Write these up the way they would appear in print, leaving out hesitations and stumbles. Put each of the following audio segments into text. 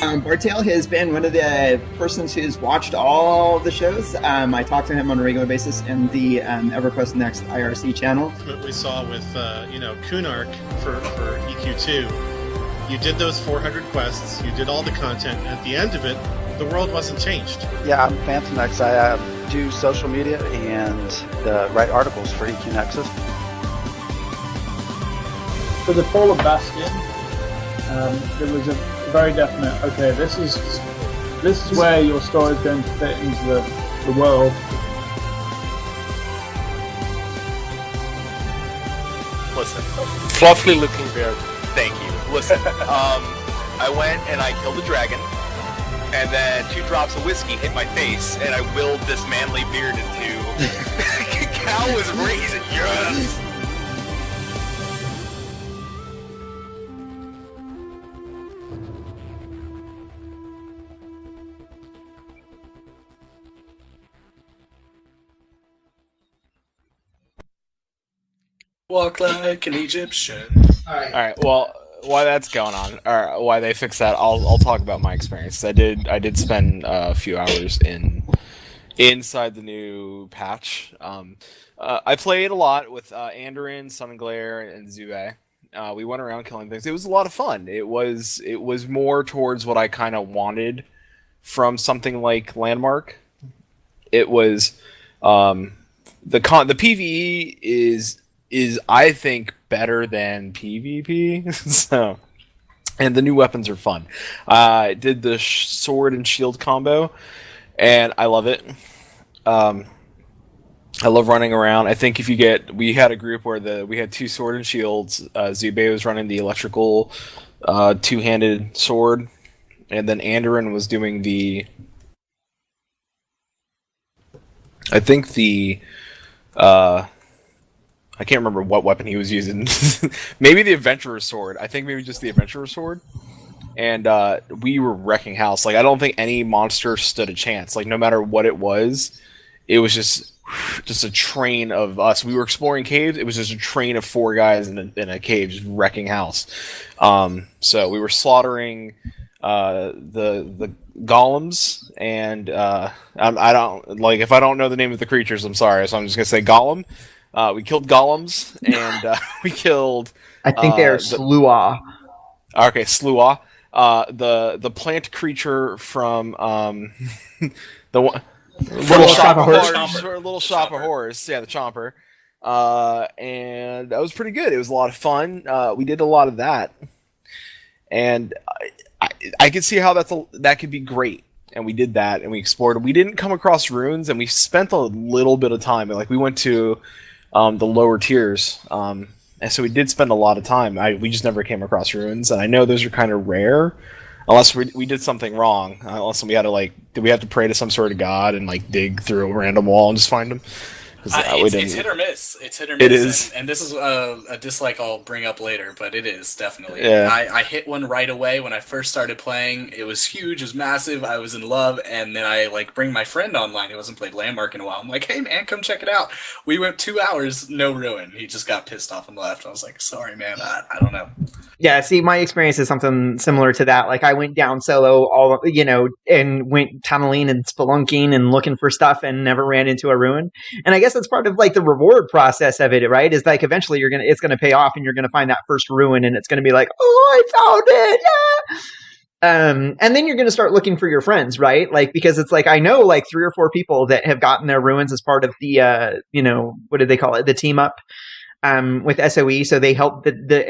Bartail has been one of the persons who's watched all the shows. I talk to him on a regular basis in the EverQuest Next IRC channel. What we saw with, Kunark for EQ2, you did those 400 quests, you did all the content. At the end of it, the world wasn't changed. Yeah, I'm Phantom X. I do social media and write articles for EQ Nexus. For the Fall of Bastion, there was a very definite, okay, this is where your story is going to fit into the world. Listen, fluffy looking bear, thank you. Listen, I went and I killed a dragon, and then 2 drops of whiskey hit my face, and I willed this manly beard into cow was raising, yes! Walk like an Egyptian. All right. Well, while that's going on, or why they fixed that, I'll talk about my experience. I did spend a few hours inside the new patch. I played a lot with Andorin, Sun and Glare, and Zube. We went around killing things. It was a lot of fun. It was more towards what I kind of wanted from something like Landmark. It was the PvE is I think better than PvP. So, and the new weapons are fun. I did the sword and shield combo, and I love it. I love running around. I think we had a group where we had 2 sword and shields. Zube was running the electrical 2-handed sword, and then Andorin was doing I can't remember what weapon he was using. Maybe the Adventurer's Sword. I think maybe just the Adventurer's Sword. And we were wrecking house. Like, I don't think any monster stood a chance. Like, no matter what it was just a train of us. We were exploring caves. It was just a train of 4 guys in a cave just wrecking house. So we were slaughtering the golems, and I don't like, if I don't know the name of the creatures, I'm sorry. So I'm just gonna say golem. We killed golems, and we killed. I think they're Slua. Okay, Slua. The plant creature from the one. Little Shop of Horrors. Yeah, the Chomper. And that was pretty good. It was a lot of fun. We did a lot of that, and I could see how that could be great. And we did that, and we explored. We didn't come across ruins, and we spent a little bit of time. Like, we went to the lower tiers, and so we did spend a lot of time. We just never came across ruins, and I know those are kind of rare, unless we did something wrong. Unless we had to did we have to pray to some sort of god and dig through a random wall and just find them? It's hit or miss. It's hit or miss. It is. And this is a dislike I'll bring up later, but it is, definitely. Yeah. I hit one right away when I first started playing. It was huge. It was massive. I was in love. And then I bring my friend online who hasn't played Landmark in a while. I'm like, hey, man, come check it out. We went 2 hours, no ruin. He just got pissed off and left. I was like, sorry, man. I don't know. Yeah, see, my experience is something similar to that. Like, I went down solo, and went tunneling and spelunking and looking for stuff and never ran into a ruin. And I guess that's part of the reward process of it, right? Is eventually it's gonna pay off, and you're gonna find that first ruin, and it's gonna be like, oh, I found it, yeah. And then you're gonna start looking for your friends, right? Because it's I know 3 or 4 people that have gotten their ruins as part of the what do they call it? The team up. With SOE, so they helped they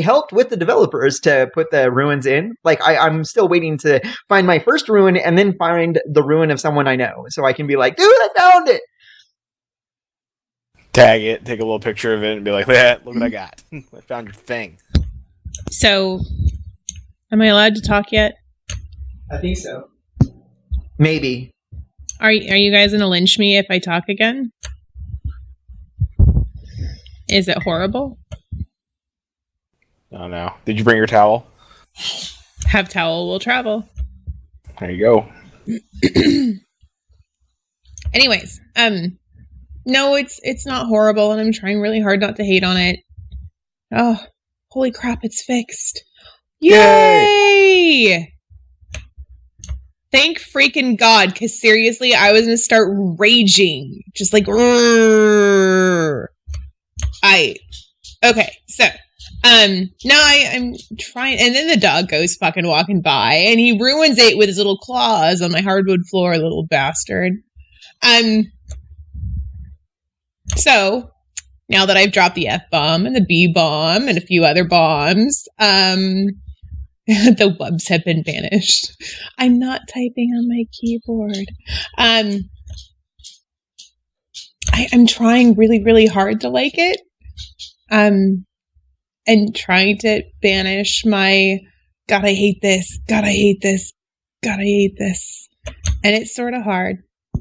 helped with the developers to put the ruins in. I'm still waiting to find my first ruin and then find the ruin of someone I know, so I can be like, dude, I found it. Tag it, take a little picture of it, and be like, yeah, look what I got. I found your thing. So, am I allowed to talk yet? I think so. Maybe. Are you guys gonna lynch me if I talk again? Is it horrible? Oh no. Did you bring your towel? Have towel will travel. There you go. Anyways, no, it's not horrible, and I'm trying really hard not to hate on it. Oh, holy crap, it's fixed. Yay! Thank freaking God, because seriously, I was going to start raging. Just like, okay, so, now I'm trying, and then the dog goes fucking walking by, and he ruins it with his little claws on my hardwood floor, little bastard. So, now that I've dropped the F-bomb and the B-bomb and a few other bombs, the wubs have been banished. I'm not typing on my keyboard. I'm trying really, really hard to like it. And trying to banish my God, I hate this. God, I hate this. God, I hate this. And it's sort of hard.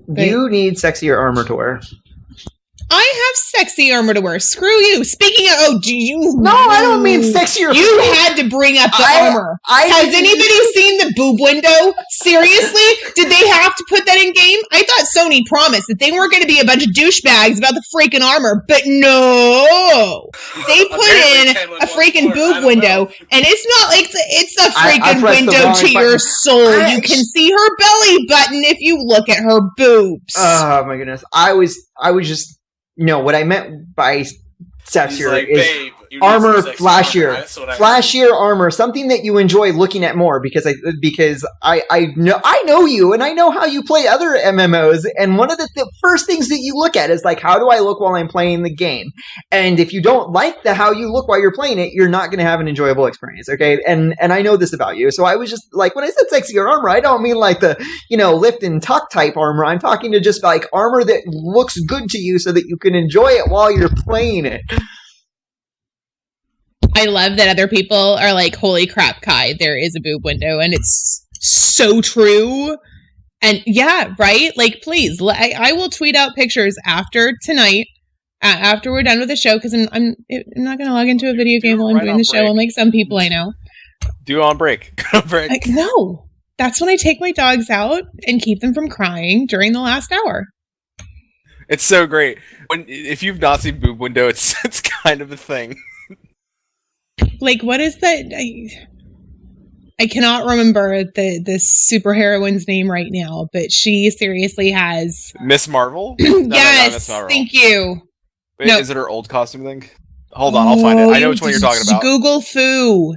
You need sexier armor to wear. I have sexy armor to wear. Screw you. Speaking of, do you? No, I don't mean sexier. You had to bring up the armor. Has anybody seen the boob window? Seriously? Did they have to put that in game? I thought Sony promised that they weren't going to be a bunch of douchebags about the freaking armor, but no. They put in a freaking boob window, and it's not like it's a freaking window to your soul. You can see her belly button if you look at her boobs. Oh my goodness. I was just what I meant by sexier is armor flashier. Flashier armor, something that you enjoy looking at more because I know you and I know how you play other MMOs, and one of the first things that you look at is like, how do I look while I'm playing the game? And if you don't like how you look while you're playing it, you're not going to have an enjoyable experience, okay? And I know this about you, so I was just like, when I said sexier armor, I don't mean like the lift and tuck type armor. I'm talking to just like armor that looks good to you so that you can enjoy it while you're playing it. I love that other people are like, holy crap, Kai, there is a boob window, and it's so true. And yeah, right? Like, please, I will tweet out pictures after tonight, after we're done with the show, because I'm not going to log into a video game while I'm doing the show, unlike some people I know. Do on break. break. No, that's when I take my dogs out and keep them from crying during the last hour. It's so great. If you've not seen boob window, it's kind of a thing. Like, what is that? I cannot remember the superheroine's name right now, but she seriously has Miss Marvel. Yes, Miss Marvel. Thank you. Wait, is it her old costume thing? Hold on, I'll find it. I know which one you're talking about. Google foo.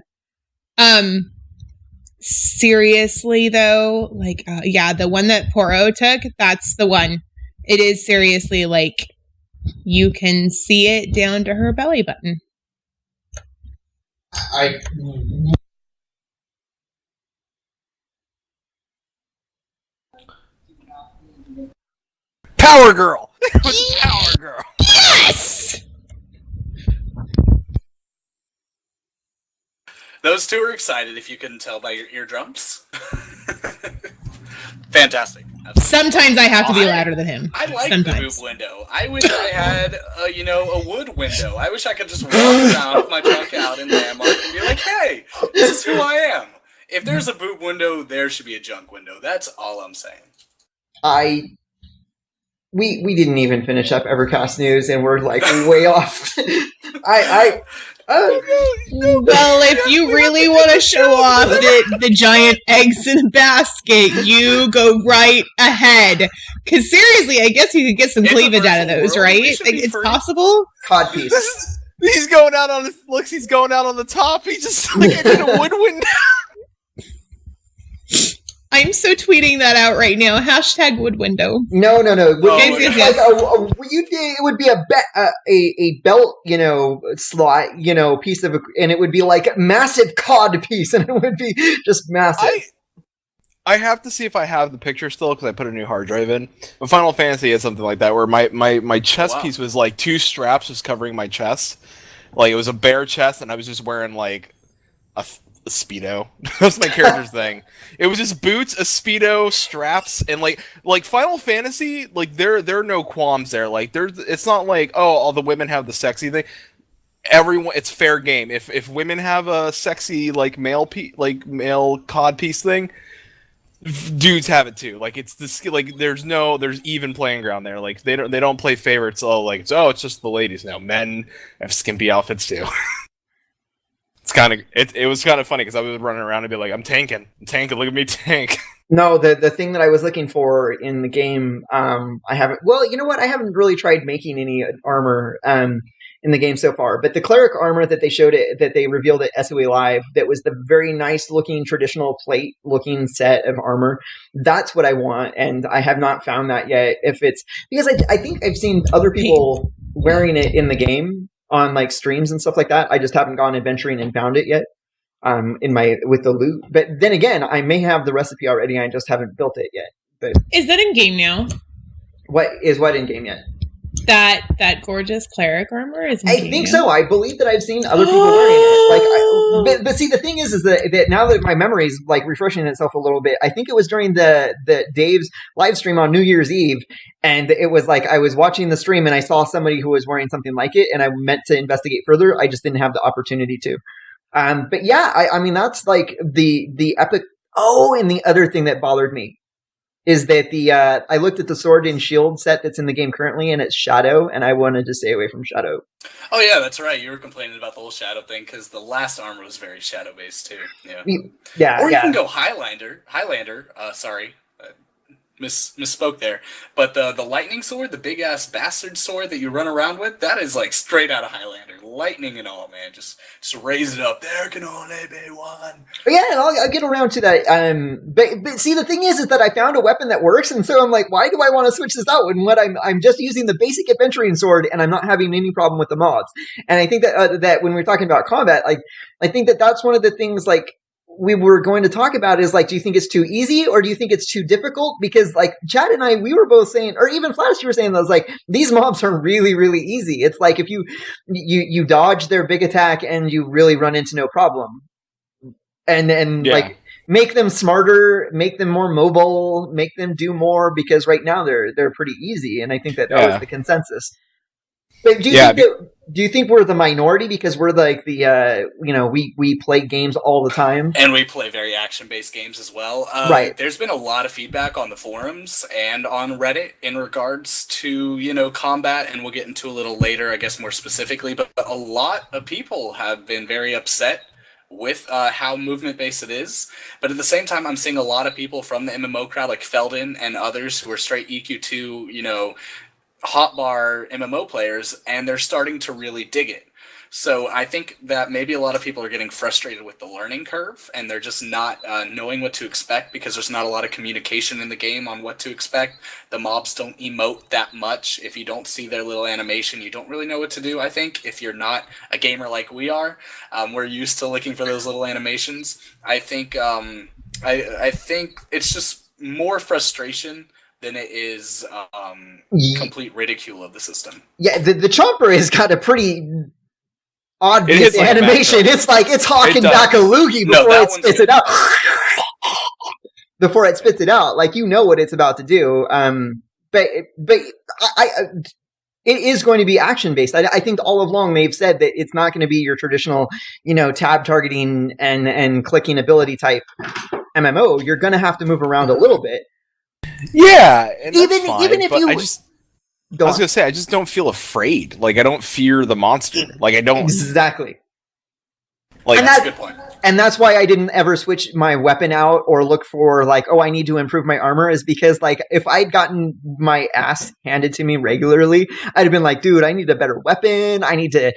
Seriously though, like, the one that Poro took, that's the one. It is seriously like you can see it down to her belly button. Power Girl! It was Power Girl! Yes! Those two are excited, if you couldn't tell by your eardrums. Fantastic. Sometimes I have to be louder than him. I like Sometimes. the boob window. I wish I had, a wood window. I wish I could just walk around with my trunk out in Landmark and be like, hey, this is who I am. If there's a boob window, there should be a junk window. That's all I'm saying. We didn't even finish up EverCast news, and we're like way off. Well, if you really want to show off the giant eggs in a basket, you go right ahead. Because seriously, I guess you could get some cleavage out of those, right? It's possible. Codpiece. He's going out on his looks. He's going out on the top. He just like I did a wood window. I'm so tweeting that out right now. Hashtag wood window. No. Oh, It would be a belt, slot, piece of, and it would be like a massive cod piece, and it would be just massive. I have to see if I have the picture still because I put a new hard drive in. But Final Fantasy had something like that where my chest piece was like two straps just covering my chest, like it was a bare chest, and I was just wearing like a Speedo. That's my character's thing. It was just boots, a Speedo, straps, and like Final Fantasy, like there are no qualms there. Like it's not like, oh, all the women have the sexy thing. Everyone, it's fair game. If women have a sexy like male cod piece thing, dudes have it too. Like it's this, like there's even playing ground there. Like they don't play favorites. It's just the ladies now. Men have skimpy outfits too. It was kind of funny because I was running around and be like, I'm tanking, look at me tank. No, the thing that I was looking for in the game, I haven't. Well, you know what? I haven't really tried making any armor in the game so far. But the cleric armor that they revealed at SOE Live, that was the very nice looking traditional plate looking set of armor. That's what I want, and I have not found that yet. If it's because I think I've seen other people wearing it in the game on like streams and stuff like that. I just haven't gone adventuring and found it yet. With the loot, but then again, I may have the recipe already. I just haven't built it yet. But is that in game now? What in game yet? That gorgeous cleric armor is. I think so. I believe that I've seen other people wearing it. But see, the thing is that now that my memory is like refreshing itself a little bit, I think it was during the Dave's live stream on New Year's Eve, and it was like I was watching the stream and I saw somebody who was wearing something like it, and I meant to investigate further. I just didn't have the opportunity to. But yeah, I mean, that's like the epic. Oh, and the other thing that bothered me is that I looked at the sword and shield set that's in the game currently, and it's Shadow, and I wanted to stay away from Shadow. Oh yeah, that's right. You were complaining about the whole Shadow thing because the last armor was very Shadow based too. Yeah. Or you can go Highlander. Sorry. Misspoke there, but the lightning sword, the big ass bastard sword that you run around with, that is like straight out of Highlander, lightning and all, man. Just raise it up. There can only be one. Yeah, and I'll get around to that. But see, the thing is that I found a weapon that works, and so I'm like, why do I want to switch this out when I'm just using the basic adventuring sword, and I'm not having any problem with the mobs. And I think that when we're talking about combat, I think that's one of the things like we were going to talk about is like, do you think it's too easy or do you think it's too difficult? Because like Chad and I, we were both saying, or even Flash, you were saying that was like, these mobs are really, really easy. It's like if you dodge their big attack and you really run into no problem. And like make them smarter, make them more mobile, make them do more, because right now they're pretty easy. And I think that was the consensus. But do you think we're the minority because we're like the we play games all the time and we play very action-based games as well? Right. There's been a lot of feedback on the forums and on Reddit in regards to combat, and we'll get into a little later, I guess more specifically. But a lot of people have been very upset with how movement-based it is. But at the same time, I'm seeing a lot of people from the MMO crowd, like Feldon and others, who are straight EQ2, hotbar MMO players, and they're starting to really dig it. So I think that maybe a lot of people are getting frustrated with the learning curve, and they're just not knowing what to expect because there's not a lot of communication in the game on what to expect. The mobs don't emote that much. If you don't see their little animation, you don't really know what to do, I think. If you're not a gamer like we are, we're used to looking for those little animations. I think I think it's just more frustration than it is complete ridicule of the system. Yeah, the Chomper has got a pretty obvious animation. It's like it's hawking back a loogie before it spits it out. Before it spits it out, like what it's about to do. But it is going to be action based. I think all along they've said that it's not going to be your traditional, tab targeting and clicking ability type MMO. You're going to have to move around a little bit. Yeah, and even if you, I was gonna say I just don't feel afraid. Like I don't fear the monster. Like I don't exactly. Like that's a good point. And that's why I didn't ever switch my weapon out or look for like, I need to improve my armor, is because like if I'd gotten my ass handed to me regularly, I'd have been like, dude, I need a better weapon. I need to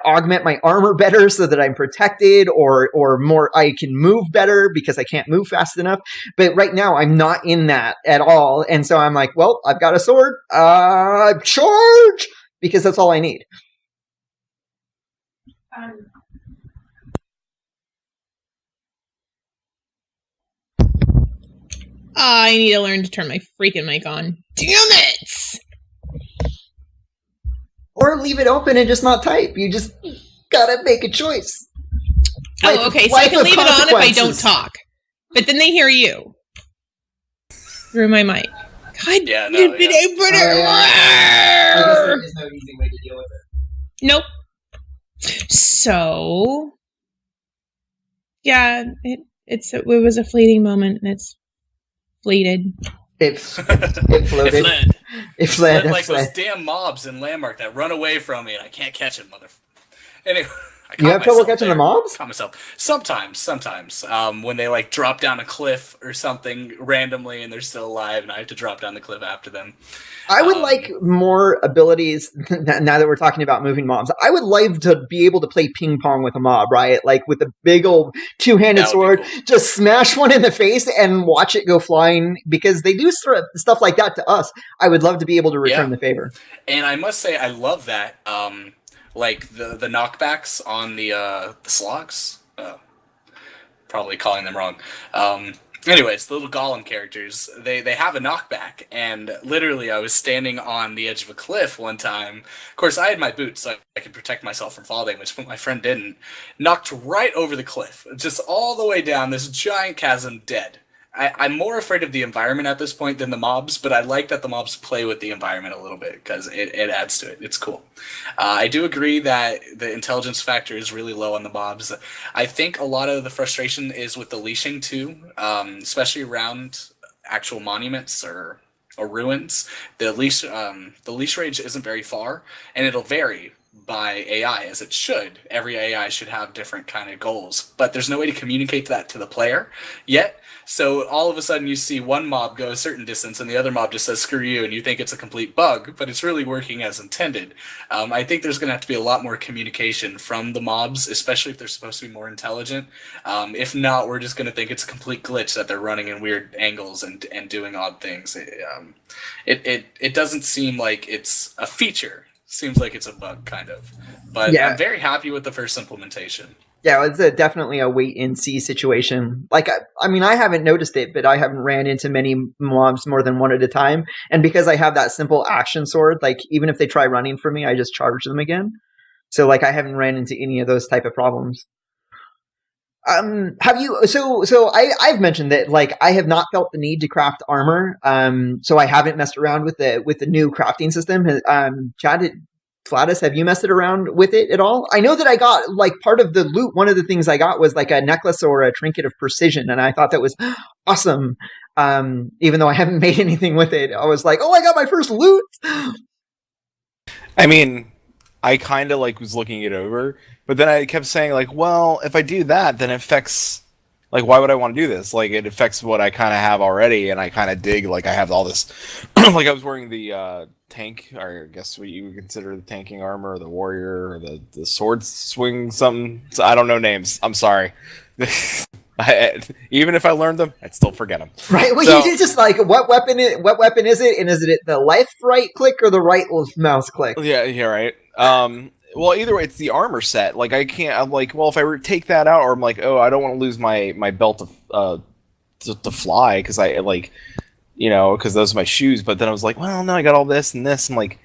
augment my armor better so that I'm protected or more, I can move better because I can't move fast enough. But right now I'm not in that at all. And so I'm like, well, I've got a sword, charge, because that's all I need. I need to learn to turn my freaking mic on. Damn it! Or leave it open and just not type. You just gotta make a choice. Oh, okay. So I can leave it on if I don't talk. But then they hear you. Through my mic. God, yeah, no, did I put it I guess there is no easy way to deal with it. Nope. So, yeah, it was a fleeting moment, and it's fleeted. It floated. It fled. Like those damn mobs in Landmark that run away from me, and I can't catch it, Anyway, You have trouble catching the mobs? Caught myself. Sometimes. When they like drop down a cliff or something randomly and they're still alive, and I have to drop down the cliff after them. I would like more abilities. Now that we're talking about moving mobs, I would like to be able to play ping pong with a mob, right? Like with a big old two-handed sword, cool. Just smash one in the face and watch it go flying, because they do stuff like that to us. I would love to be able to return the favor. And I must say, I love that. Like the knockbacks on the slogs. Probably calling them wrong. Anyways, the little golem characters, they have a knockback, and literally I was standing on the edge of a cliff one time. Of course, I had my boots, so I could protect myself from fall damage, but my friend didn't. Knocked right over the cliff, just all the way down this giant chasm, dead. I'm more afraid of the environment at this point than the mobs, but I like that the mobs play with the environment a little bit, because it adds to it. It's cool. I do agree that the intelligence factor is really low on the mobs. I think a lot of the frustration is with the leashing too, especially around actual monuments or ruins. The leash range isn't very far, and it'll vary by AI, as it should. Every AI should have different kind of goals, but there's no way to communicate that to the player yet. So all of a sudden you see one mob go a certain distance and the other mob just says screw you, and you think it's a complete bug, but it's really working as intended. I think there's going to have to be a lot more communication from the mobs, especially if they're supposed to be more intelligent. If not, we're just going to think it's a complete glitch that they're running in weird angles and doing odd things. It doesn't seem like it's a feature. Seems like it's a bug, kind of. But I'm very happy with the first implementation. Yeah, it's definitely a wait and see situation. Like, I mean, I haven't noticed it, but I haven't ran into many mobs more than one at a time. And because I have that simple action sword, like, even if they try running for me, I just charge them again. So, like, I haven't ran into any of those type of problems. Have you? So I've mentioned that, like, I have not felt the need to craft armor. So I haven't messed around with the new crafting system. Chad, Flatus, have you messed around with it at all? I know that I got, like, part of the loot. One of the things I got was like a necklace or a trinket of precision, and I thought that was awesome. Even though I haven't made anything with it, I was like, oh, I got my first loot. I mean, I kind of like was looking it over, but then I kept saying, like, well, if I do that, then it affects, like, why would I want to do this? Like, it affects what I kind of have already, and I kind of dig, like, I have all this, like, I was wearing the tank, or I guess what you would consider the tanking armor, or the warrior, or the sword swing something. I don't know names. I'm sorry. Even if I learned them, I'd still forget them. Right. Well, so, you just like, what weapon is it, and is it the left right click or the right mouse click? Yeah, right. Well, either way, it's the armor set. Like, I can't. I'm like, well, if I take that out, or I'm like, oh, I don't want to lose my belt to fly, because I like, you know, because those are my shoes. But then I was like, well, no, I got all this and this, and like,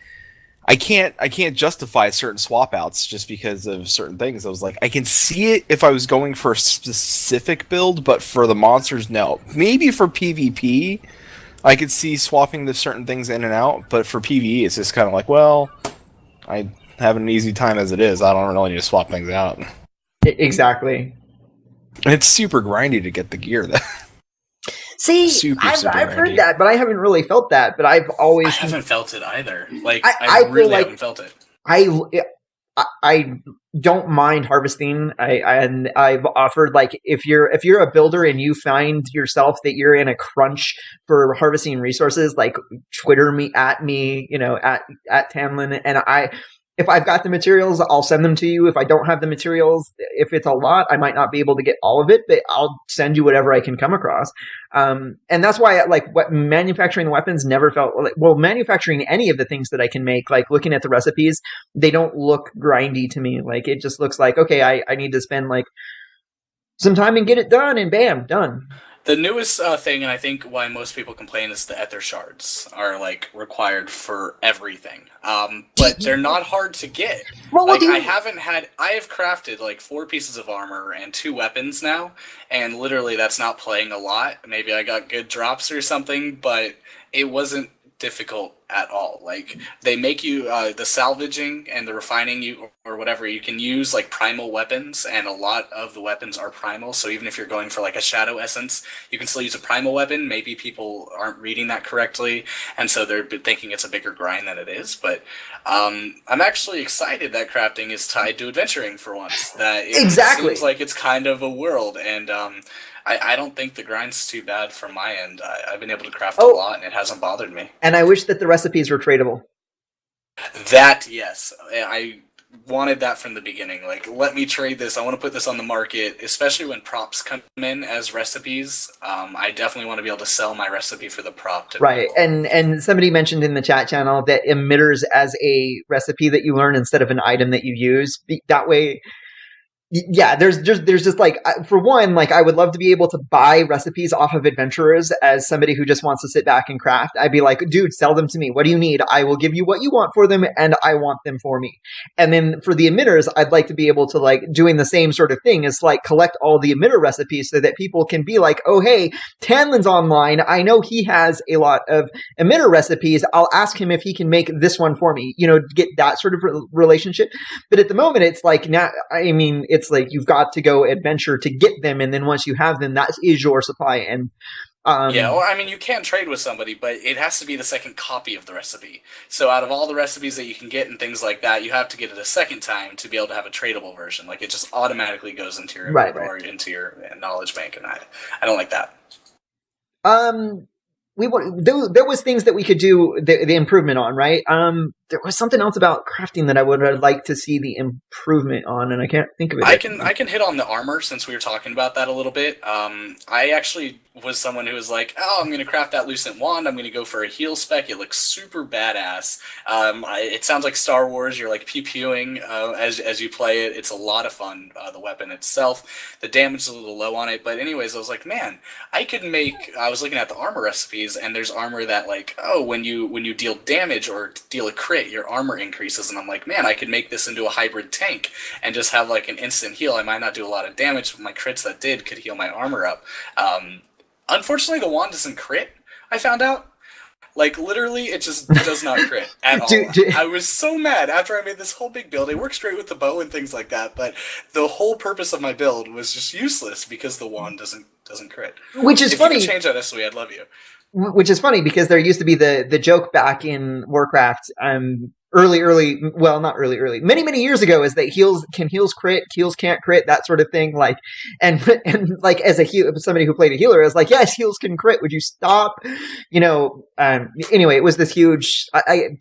I can't justify certain swap outs just because of certain things. I was like, I can see it if I was going for a specific build, but for the monsters, no. Maybe for PvP, I could see swapping the certain things in and out, but for PvE, it's just kind of like, well, I have an easy time as it is. I don't really need to swap things out. Exactly. And it's super grindy to get the gear, though. See, I've heard that, but I haven't really felt that. But I haven't felt it either. Like, I really haven't felt it. I don't mind harvesting. I've offered, like, if you're a builder and you find yourself that you're in a crunch for harvesting resources, like, Twitter me, you know, at Tamlin, and if I've got the materials, I'll send them to you. If I don't have the materials, if it's a lot, I might not be able to get all of it, but I'll send you whatever I can come across. And that's why, like, manufacturing weapons never felt like, well, manufacturing any of the things that I can make, like, looking at the recipes, they don't look grindy to me. Like, it just looks like, okay, I need to spend, like, some time and get it done, and bam, done. The newest thing, and I think why most people complain, is the ether shards are, like, required for everything. But they're not hard to get. Well, like, I have crafted, like, 4 pieces of armor and 2 weapons now, and literally that's not playing a lot. Maybe I got good drops or something, but it wasn't difficult at all. Like, they make you the salvaging and the refining you or whatever, you can use like primal weapons, and a lot of the weapons are primal. So even if you're going for like a shadow essence, you can still use a primal weapon. Maybe people aren't reading that correctly, and so they're thinking it's a bigger grind than it is. But I'm actually excited that crafting is tied to adventuring for once. That it seems like it's kind of a world, and I don't think the grind's too bad from my end. I've been able to craft a lot, and it hasn't bothered me. And I wish that the recipes were tradable. That, yes. I wanted that from the beginning. Like, let me trade this. I want to put this on the market, especially when props come in as recipes. I definitely want to be able to sell my recipe for the prop. Right. And somebody mentioned in the chat channel that emitters as a recipe that you learn instead of an item that you use. That way... Yeah, there's just like, for one, like, I would love to be able to buy recipes off of adventurers as somebody who just wants to sit back and craft. I'd be like, dude, sell them to me. What do you need? I will give you what you want for them, and I want them for me. And then for the emitters, I'd like to be able to, like, doing the same sort of thing is like collect all the emitter recipes so that people can be like, oh, hey, Tanlin's online. I know he has a lot of emitter recipes. I'll ask him if he can make this one for me, you know, get that sort of relationship. But at the moment, it's like, now, I mean, it's like you've got to go adventure to get them, and then once you have them, that is your supply. And yeah, well, I mean, you can trade with somebody, but it has to be the second copy of the recipe. So out of all the recipes that you can get and things like that, you have to get it a second time to be able to have a tradable version. Like, it just automatically goes into your or into your knowledge bank, and I don't like that. There was things that we could do the improvement on, right? There was something else about crafting that I would like to see the improvement on, and I can't think of it. I can hit on the armor since we were talking about that a little bit. I actually was someone who was like, oh, I'm going to craft that Lucent Wand. I'm going to go for a heal spec. It looks super badass. It sounds like Star Wars. You're like pew-pewing as you play it. It's a lot of fun, the weapon itself. The damage is a little low on it. But anyways, I was like, man, I was looking at the armor recipes, and there's armor that, like, oh, when you deal damage or deal a crit, your armor increases. And I'm like, man, I could make this into a hybrid tank and just have like an instant heal. I might not do a lot of damage, but my crits that did could heal my armor up. Unfortunately, the wand doesn't crit, I found out. Like, literally, it just does not crit at all. I was so mad after I made this whole big build. It works great with the bow and things like that, but the whole purpose of my build was just useless because the wand doesn't crit. Which is funny. If you could change that, SOE, I'd love you. Which is funny because there used to be the joke back in Warcraft, many years ago, is that heals crit, heals can't crit, that sort of thing. Like, and like, as somebody who played a healer, I was like, yes, heals can crit. Would you stop? You know. Anyway, it was this huge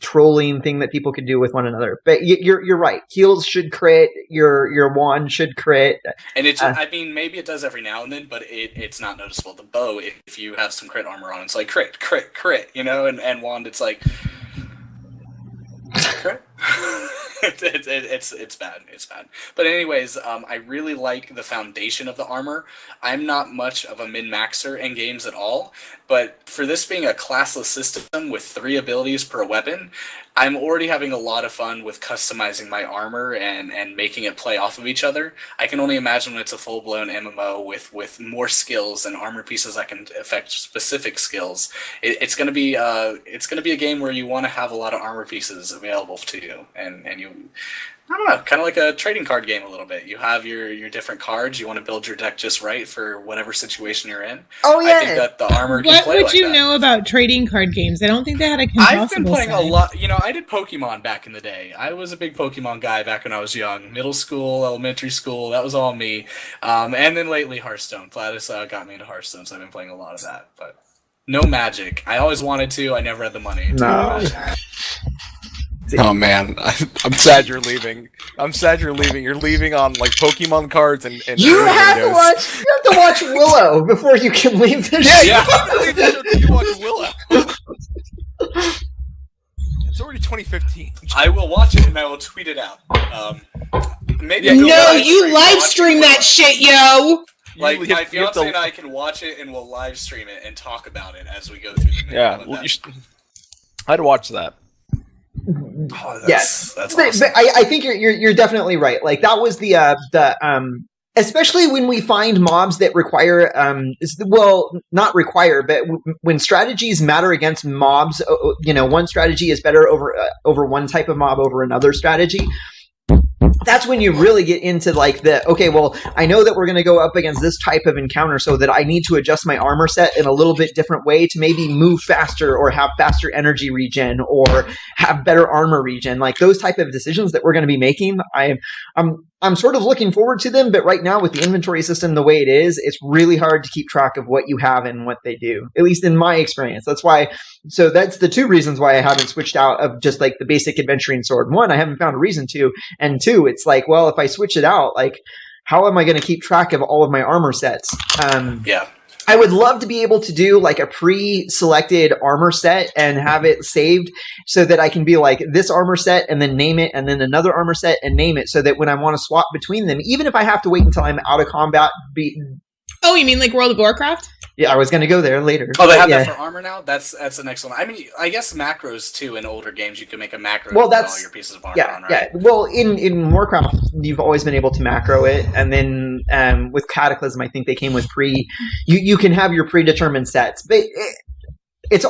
trolling thing that people could do with one another. But you're right. Heals should crit. Your wand should crit. And it's, I mean, maybe it does every now and then, but it's not noticeable. The bow, if you have some crit armor on, it's like crit, you know, and wand, it's like crit. It's bad. But anyways, I really like the foundation of the armor. I'm not much of a min-maxer in games at all, but for this being a classless system with 3 abilities per weapon, I'm already having a lot of fun with customizing my armor and making it play off of each other. I can only imagine when it's a full-blown MMO with more skills and armor pieces that can affect specific skills. It's gonna be a game where you want to have a lot of armor pieces available to you, and you, I don't know, kind of like a trading card game a little bit. You have your different cards. You want to build your deck just right for whatever situation you're in. Oh yeah. I think that the armor can play like that. What would you know about trading card games? I don't think they had a combustible I've been playing side. a lot. You know, I did Pokemon back in the day. I was a big Pokemon guy back when I was young. Middle school, elementary school, that was all me. And then lately Hearthstone. Platis got me into Hearthstone, so I've been playing a lot of that. But no Magic. I always wanted to. I never had the money. No. Oh man, I'm sad you're leaving. You're leaving on like Pokemon cards and you have to watch Willow before you can leave the show. Yeah, you can leave the show till you watch Willow. It's already 2015. I will watch it and I will tweet it out. Maybe no, you live stream that shit, yo. Like, my fiance and I can watch it and we'll live stream it and talk about it as we go through the video. Yeah, well, I'd watch that. Oh, that's awesome. But I think you're definitely right. Like, that was the especially when we find mobs that require, well, not require, but when strategies matter against mobs, one strategy is better over one type of mob over another strategy. That's when you really get into like okay, well, I know that we're going to go up against this type of encounter, so that I need to adjust my armor set in a little bit different way to maybe move faster or have faster energy regen or have better armor regen. Like those type of decisions that we're going to be making, I'm sort of looking forward to them, but right now with the inventory system the way it is, it's really hard to keep track of what you have and what they do, at least in my experience. So that's the two reasons why I haven't switched out of just like the basic adventuring sword. One, I haven't found a reason to, and two, it's like, well, if I switch it out, like, how am I going to keep track of all of my armor sets? Yeah. I would love to be able to do like a pre-selected armor set and have it saved so that I can be like this armor set and then name it, and then another armor set and name it, so that when I want to swap between them, even if I have to wait until I'm out of combat. Oh, you mean like World of Warcraft? Yeah, I was going to go there later. Oh, they have that for armor now? That's the next one. I mean, I guess macros, too, in older games, you can make a macro with all your pieces of armor on, right? Yeah. Well, in Warcraft, you've always been able to macro it, and then with Cataclysm, I think they came with you can have your predetermined sets, but it's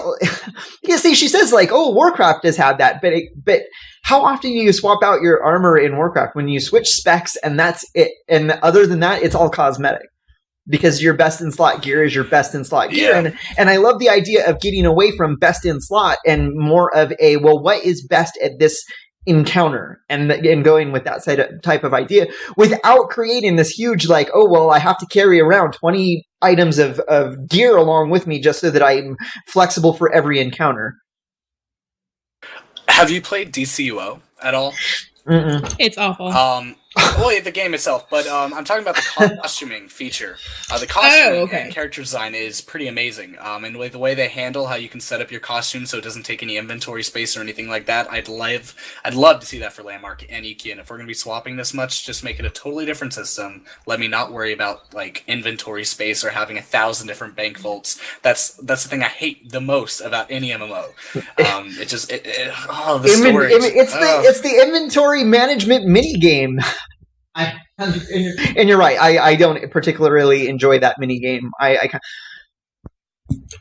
you see, she says like, oh, Warcraft has had that, but how often do you swap out your armor in Warcraft? When you switch specs, and that's it, and other than that, it's all cosmetic. Because your best in slot gear is your best in slot gear. Yeah. And I love the idea of getting away from best in slot and more of what is best at this encounter, and going with that type of idea without creating this huge like, oh, well, I have to carry around 20 items of gear along with me just so that I'm flexible for every encounter. Have you played DCUO at all? Mm-mm. It's awful. Well, the game itself, but I'm talking about the costuming feature. The costuming and character design is pretty amazing. And with the way they handle how you can set up your costume so it doesn't take any inventory space or anything like that, I'd love to see that for Landmark and Iki. And if we're going to be swapping this much, just make it a totally different system. Let me not worry about like inventory space or having 1,000 different bank vaults. That's the thing I hate the most about any MMO. The storage. It's the inventory management mini game. And you're right. I don't particularly enjoy that mini game. I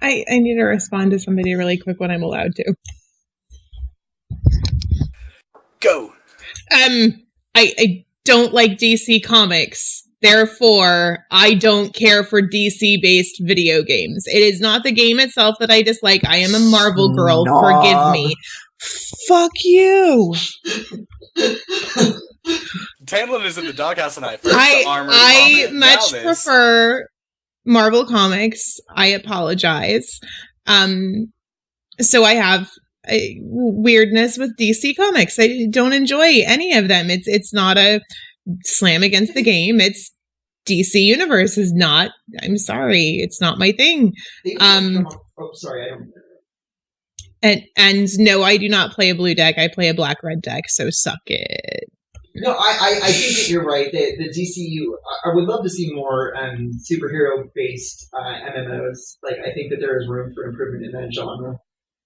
need to respond to somebody really quick when I'm allowed to. Go. I don't like DC Comics. Therefore, I don't care for DC-based video games. It is not the game itself that I dislike. I am a Marvel girl. Forgive me. Fuck you. Tamlin is in the doghouse tonight. I much prefer Marvel Comics. I apologize. So I have a weirdness with DC Comics. I don't enjoy any of them. It's not a slam against the game. It's DC Universe is not. I'm sorry, it's not my thing. Sorry, I don't. And no, I do not play a blue deck. I play a black-red deck, so suck it. No, I think that you're right. The DCU, I would love to see more superhero-based MMOs. Like, I think that there is room for improvement in that genre.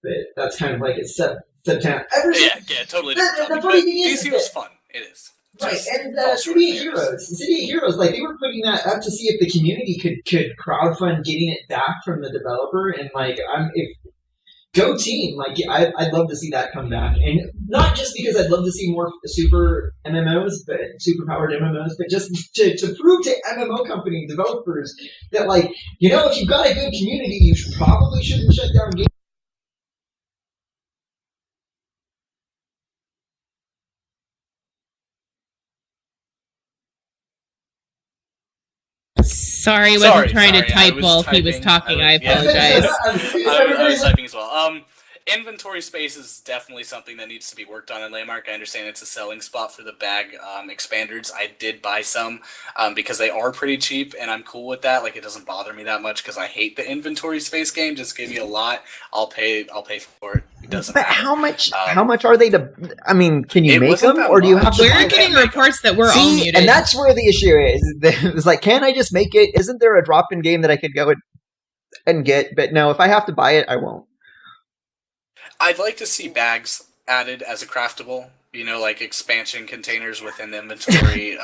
But that's kind of like it's September. Yeah, totally different. But DC was fun. It is. Right, and City of Heroes, like, they were putting that up to see if the community could crowdfund getting it back from the developer, and, like, go team! Like, I'd love to see that come back, and not just because I'd love to see more super MMOs, but super-powered MMOs, but just to prove to MMO company developers that, like, if you've got a good community, you probably shouldn't shut down games. Sorry, I wasn't trying to type while he was talking. I apologize. I was typing as well. Inventory space is definitely something that needs to be worked on in Landmark. I understand it's a selling spot for the bag expanders. I did buy some because they are pretty cheap, and I'm cool with that. Like, it doesn't bother me that much because I hate the inventory space game. Just give me a lot. I'll pay for it. It doesn't matter. How much are they to? I mean, can you make them, or do you have to? We're getting reports that we're all muted, and that's where the issue is. It's like, can I just make it? Isn't there a drop-in game that I could go and get? But no, if I have to buy it, I won't. I'd like to see bags added as a craftable, like expansion containers within the inventory.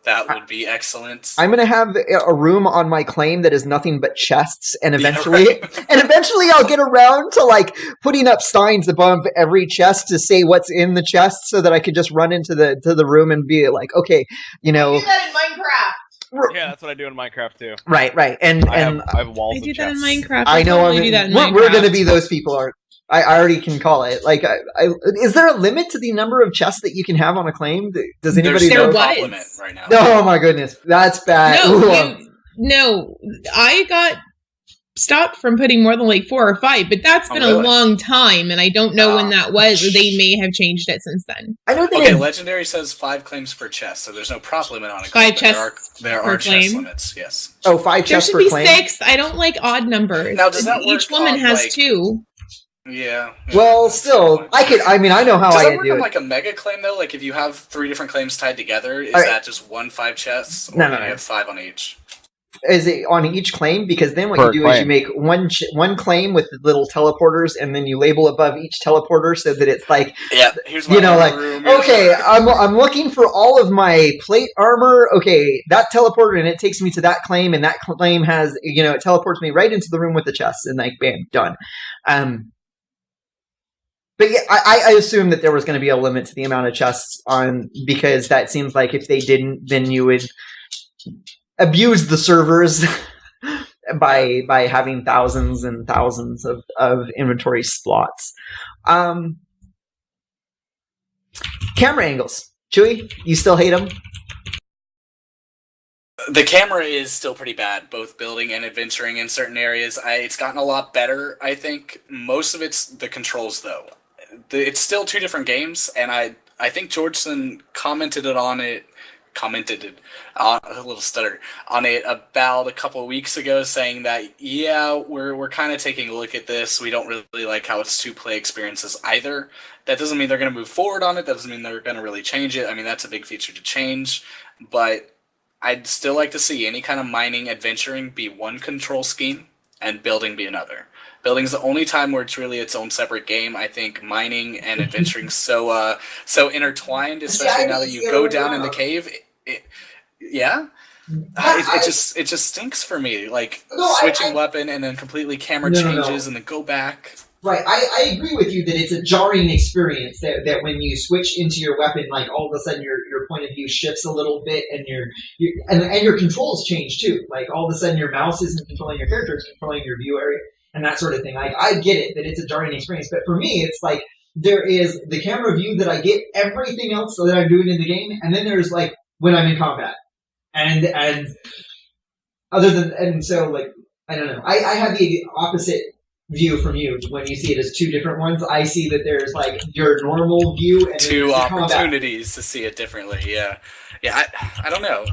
That would be excellent. I'm gonna have a room on my claim that is nothing but chests, and eventually, right. and eventually, I'll get around to like putting up signs above every chest to say what's in the chest, so that I could just run into the room and be like, okay, you know. I do that in Minecraft. Yeah, that's what I do in Minecraft too. Right, and I have walls I of do that in chests. Minecraft. I know totally do that in Minecraft. we're gonna be those people. I already can call it. Like, is there a limit to the number of chests that you can have on a claim? Does anybody There's know? no was. compliment right now. Oh my goodness, that's bad. No, I got stopped from putting more than like 4 or 5, but that's been really? a long time, and I don't know when that was. They may have changed it since then. I know that. Okay, Legendary says 5 claims per chest, so there's no prop limit on it. 5 chests there per are chest claim. limits, yes. Oh, 5 There chests should per be claim. 6. I don't like odd numbers. Now, does that Each work woman on, has like- 2. Yeah. Well, still, I know how Does I that work do on it. like a mega claim though? Like if you have 3 different claims tied together, is Alright. that just 5 chests? Or No, do no. you have 5 on each? Is it on each claim? Because then what Per you do is you claim. make one claim with little teleporters, and then you label above each teleporter so that it's like, Yeah, here's my you know, like, room. okay, I'm looking for all of my plate armor. Okay, that teleporter, and it takes me to that claim, and that claim has, you know, it teleports me right into the room with the chests, and like, bam, done. But yeah, I assume that there was going to be a limit to the amount of chests on, because that seems like if they didn't, then you would abuse the servers by having thousands and thousands of inventory slots. Camera angles. Chewy, you still hate them? The camera is still pretty bad, both building and adventuring in certain areas. It's gotten a lot better, I think. Most of it's the controls, though. It's still 2 different games, and I think Georgeson commented on it about a couple of weeks ago, saying that, yeah, we're kind of taking a look at this. We don't really like how it's 2 play experiences either. That doesn't mean they're going to move forward on it. That doesn't mean they're going to really change it. I mean, that's a big feature to change, but I'd still like to see any kind of mining, adventuring be one control scheme, and building be another. Building's the only time where it's really its own separate game. I think mining and adventuring so intertwined, especially now that you go down in the cave. It just stinks for me. Like switching weapon and then completely camera changes and then go back. Right, I agree with you that it's a jarring experience that when you switch into your weapon, like all of a sudden your point of view shifts a little bit, and your controls change too. Like all of a sudden your mouse isn't controlling your character; it's controlling your view area and that sort of thing. Like I get it that it's a jarring experience, but for me, it's like there is the camera view that I get everything else that I'm doing in the game, and then there's like when I'm in combat, and so like I don't know, I have the opposite view from you. When you see it as 2 different ones, I see that there's like your normal view and 2 opportunities to see it differently. Yeah. I don't know.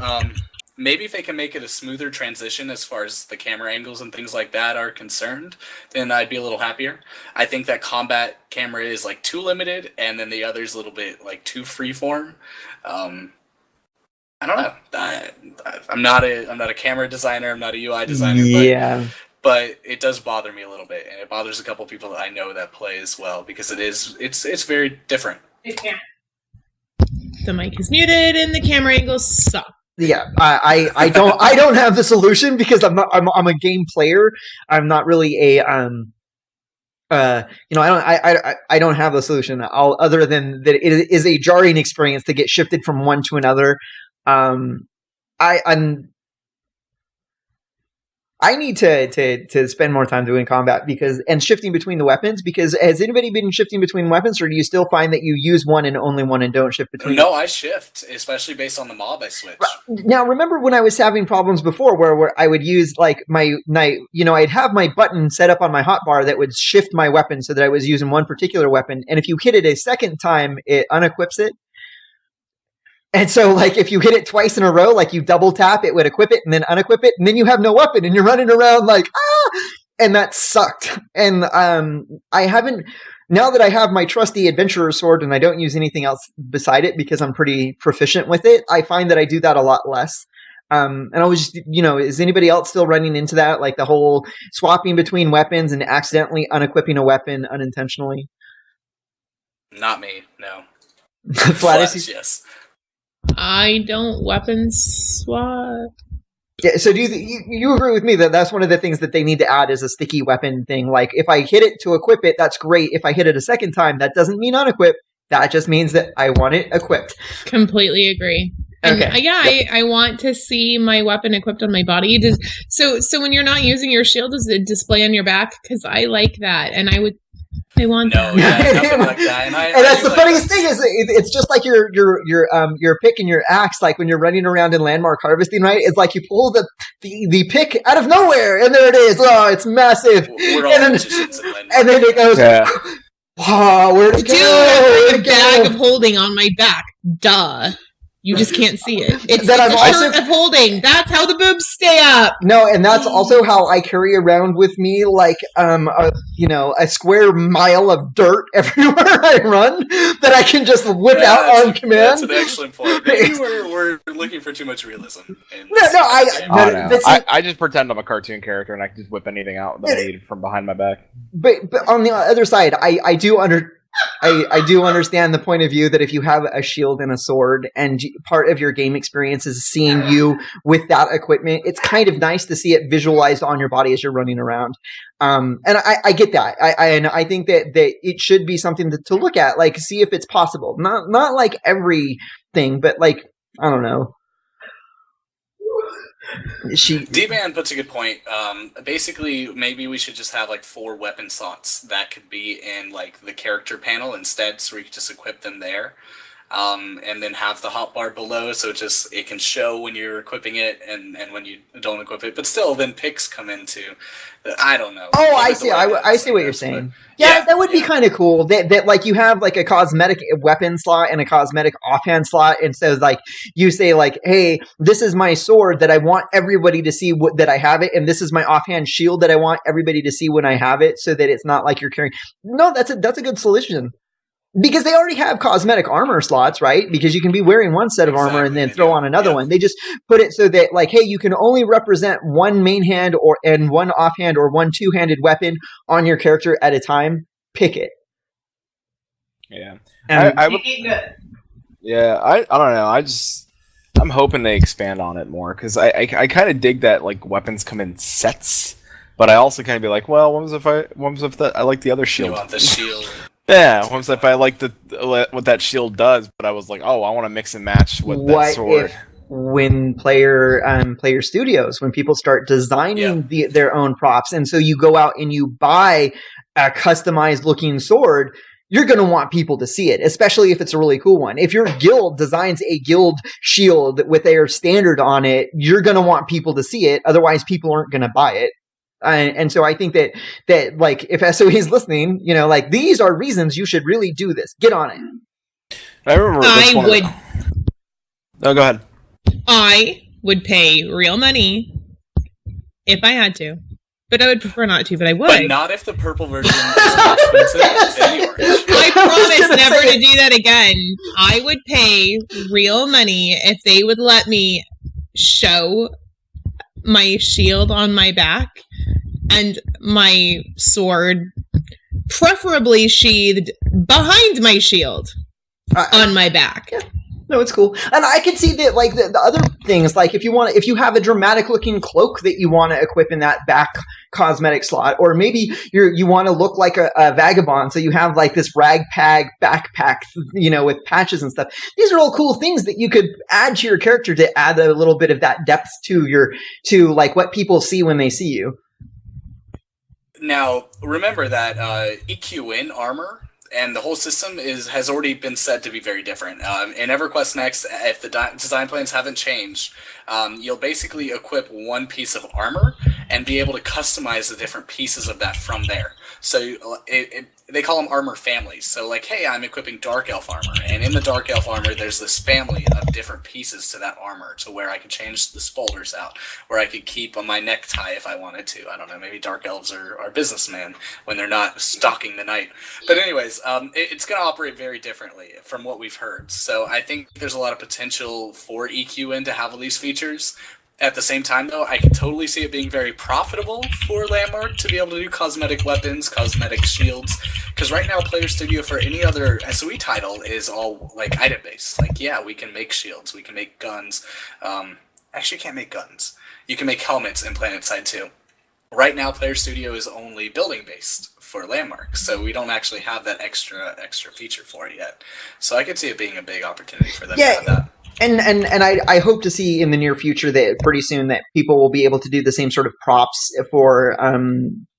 Maybe if they can make it a smoother transition as far as the camera angles and things like that are concerned, then I'd be a little happier. I think that combat camera is like too limited, and then the other's a little bit like too freeform. I don't know. I'm not a camera designer. I'm not a UI designer. Yeah. But it does bother me a little bit, and it bothers a couple people that I know that play as well, because it's very different. The mic is muted and the camera angles suck. Yeah, I don't have the solution, because I'm a game player. I'm not really a I don't have the solution other than that it is a jarring experience to get shifted from one to another. I need to spend more time doing combat and shifting between the weapons, because has anybody been shifting between weapons, or do you still find that you use one and only one and don't shift between? No, I shift, especially based on the mob I switch. Now, remember when I was having problems before where I would use like I'd have my button set up on my hotbar that would shift my weapon so that I was using one particular weapon, and if you hit it a second time, it unequips it. And so, like, if you hit it twice in a row, like you double tap, it would equip it and then unequip it, and then you have no weapon, and you're running around like, and that sucked. And I haven't, now that I have my trusty adventurer sword and I don't use anything else beside it because I'm pretty proficient with it, I find that I do that a lot less. And I was just, is anybody else still running into that? Like the whole swapping between weapons and accidentally unequipping a weapon unintentionally? Not me, no. Flatus, yes. I don't weapon swap. Yeah, so do you agree with me that that's one of the things that they need to add is a sticky weapon thing? Like, if I hit it to equip it, that's great. If I hit it a second time, that doesn't mean unequip. That just means that I want it equipped. Completely agree. And Okay. I want to see my weapon equipped on my body. So when you're not using your shield, does it display on your back? Because I like that, and I want No, that. yeah, nothing like that. And that's the funniest thing is it's just like your pick and your axe. Like when you're running around in landmark harvesting, right? It's like you pull the pick out of nowhere, and there it is. Oh, it's massive. We're all magicians in landmark. And then it goes. Yeah. Wow, where'd it go? Dude, I have a bag of holding on my back. Duh. You just can't see it. It's That a I'm also- shirt of holding. That's how the boobs stay up. No, and that's also how I carry around with me, like, a square mile of dirt everywhere I run that I can just whip out on command. That's an excellent point. Maybe we're looking for too much realism. I just pretend I'm a cartoon character and I can just whip anything out that I need from behind my back. But on the other side, I do understand the point of view that if you have a shield and a sword and part of your game experience is seeing you with that equipment, it's kind of nice to see it visualized on your body as you're running around. And I get that. I think that it should be something to look at, like see if it's possible. Not like everything, but like, I don't know. D-Man puts a good point. Basically, maybe we should just have like 4 weapon slots that could be in like the character panel instead, so we could just equip them there. And then have the hotbar below, so it can show when you're equipping it and when you don't equip it. But still, then picks come into. I don't know. Oh, I see. I see what you're saying. Yeah, that would be kind of cool. That like you have like a cosmetic weapon slot and a cosmetic offhand slot, and so like you say like, hey, this is my sword that I want everybody to see that I have it, and this is my offhand shield that I want everybody to see when I have it, so that it's not like you're carrying. No, that's a good solution. Because they already have cosmetic armor slots, right? Because you can be wearing one set of armor and then throw on another one. They just put it so that, like, hey, you can only represent one main hand and one offhand or one two-handed weapon on your character at a time. Pick it. Yeah, I don't know. I'm hoping they expand on it more because I kind of dig that like weapons come in sets, but I also kind of be like, well, what if I like the other shield? You want the shield. Yeah, what if I like what that shield does, but I was like, oh, I want to mix and match with that sword. When player studios, when people start designing their own props, and so you go out and you buy a customized looking sword, you're going to want people to see it, especially if it's a really cool one. If your guild designs a guild shield with their standard on it, you're going to want people to see it. Otherwise, people aren't going to buy it. And so I think that like if SOE is listening, like these are reasons you should really do this. Get on it. I remember. No, go ahead. I would pay real money if I had to, but I would prefer not to. But I would. But not if the purple version is more expensive than the orange. I promise never to do that again. I would pay real money if they would let me show my shield on my back and my sword, preferably sheathed behind my shield on my back. Yeah. No, it's cool, and I can see that. Like the other things, like if you have a dramatic looking cloak that you want to equip in that back cosmetic slot, or maybe you want to look like a vagabond, so you have like this ragtag backpack, with patches and stuff. These are all cool things that you could add to your character to add a little bit of that depth to like what people see when they see you. Now, remember that EQN armor and the whole system has already been said to be very different. In EverQuest Next, if the design plans haven't changed, you'll basically equip one piece of armor and be able to customize the different pieces of that from there. So they call them armor families. So like, hey, I'm equipping Dark Elf armor, and in the Dark Elf armor, there's this family of different pieces to that armor, to where I could change the spoilers out, where I could keep on my necktie if I wanted to. I don't know, maybe Dark Elves are businessmen when they're not stalking the night. But anyways, it's going to operate very differently from what we've heard. So I think there's a lot of potential for EQN to have all these features. At the same time, though, I can totally see it being very profitable for Landmark to be able to do cosmetic weapons, cosmetic shields, because right now Player Studio for any other SOE title is all like item-based. Like, yeah, we can make shields, we can make guns. Actually, you can't make guns. You can make helmets in PlanetSide 2. Right now, Player Studio is only building-based for Landmark, so we don't actually have that extra feature for it yet. So I could see it being a big opportunity for them to have that. And I hope to see in the near future that pretty soon that people will be able to do the same sort of props for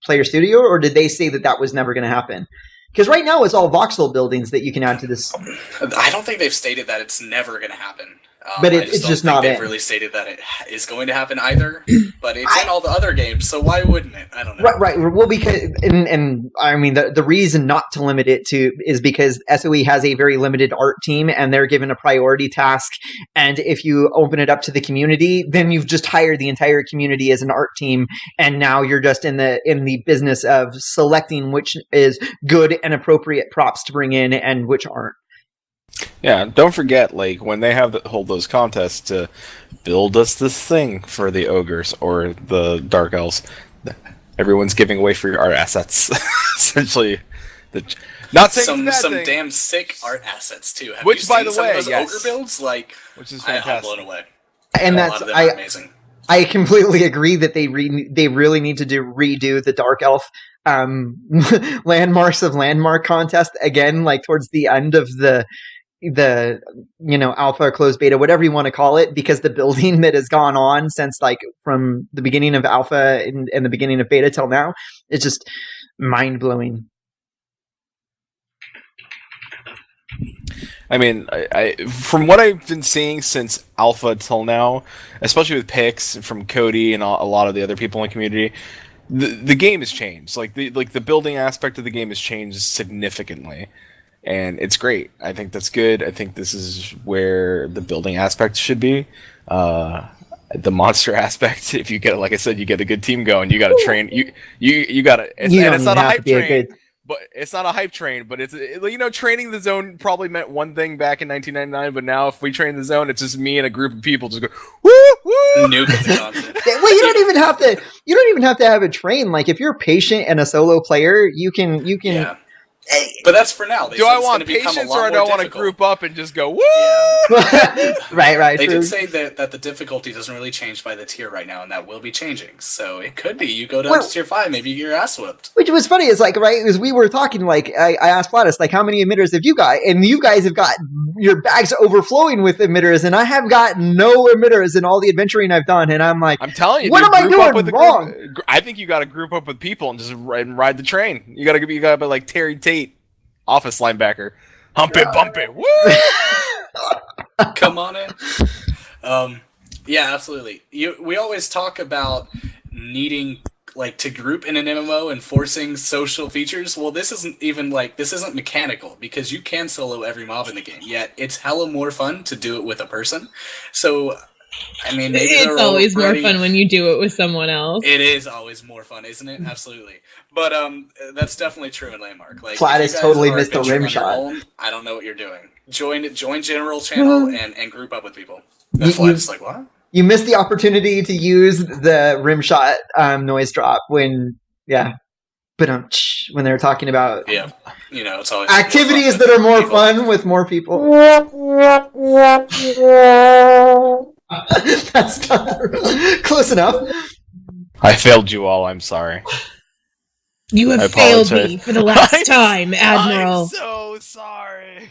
Player Studio, or did they say that was never going to happen? Because right now it's all voxel buildings that you can add to this. I don't think they've stated that it's never going to happen. But it's just not they've really stated that it is going to happen either. But it's in all the other games, so why wouldn't it? I don't know. Right. Well, because and I mean the reason not to limit it to is because SOE has a very limited art team, and they're given a priority task. And if you open it up to the community, then you've just hired the entire community as an art team, and now you're just in the business of selecting which is good and appropriate props to bring in and which aren't. Yeah, don't forget, like, when they hold those contests to build us this thing for the ogres or the dark elves, everyone's giving away free art assets. Essentially, not saying some thing. damn sick art assets too. Have Which, you by seen the some way, of those ogre builds? Like, which is I'm fantastic. blown away. And a lot of them are amazing. I completely agree that they really need to redo the Dark Elf Landmarks of Landmark contest again, like towards the end of the alpha or closed beta, whatever you want to call it, because the building that has gone on since like from the beginning of alpha and the beginning of beta till now, it's just mind blowing. I mean, I from what I've been seeing since alpha till now, especially with picks from Cody and a lot of the other people in the community, the game has changed. Like the building aspect of the game has changed significantly. And it's great. I think that's good. I think this is where the building aspect should be. The monster aspect, if you get, like I said, you get a good team going. You got to train. You got to. And it's not a hype train. But it's not a hype train. But it's training the zone probably meant one thing back in 1999. But now, if we train the zone, it's just me and a group of people just go woo woo. Nuke the content. Well, you don't even have to have a train. Like if you're patient and a solo player, you can. Yeah. But that's for now. Do I want patience or do I want to group up and just go woo? Yeah. right. They did say that the difficulty doesn't really change by the tier right now, and that will be changing. So it could be you go down to tier 5, maybe you get your ass whipped. Which was funny is like as we were talking, like I asked Gladys, like how many emitters have you got? And you guys have got your bags overflowing with emitters, and I have got no emitters in all the adventuring I've done. And I'm like, I'm telling you, what am I doing wrong? I think you got to group up with people and just ride the train. You got to be like Terry Tate. Office linebacker, hump it, bump it, woo! Come on in. Yeah, absolutely. We always talk about needing like to group in an MMO and forcing social features. Well, this isn't mechanical because you can solo every mob in the game. Yet it's hella more fun to do it with a person. So. I mean, maybe it's always more fun when you do it with someone else. It is always more fun, isn't it? Absolutely. But that's definitely true in Landmark. Like, Flat has totally missed the rim shot. I don't know what you're doing. Join general channel and group up with people. That's why it's like, what? You missed the opportunity to use the rim shot noise drop when they were talking about it's always activities that are more fun with more people. That's not close enough. I failed you all. I'm sorry. You have failed me for the last time, Admiral. I'm so sorry.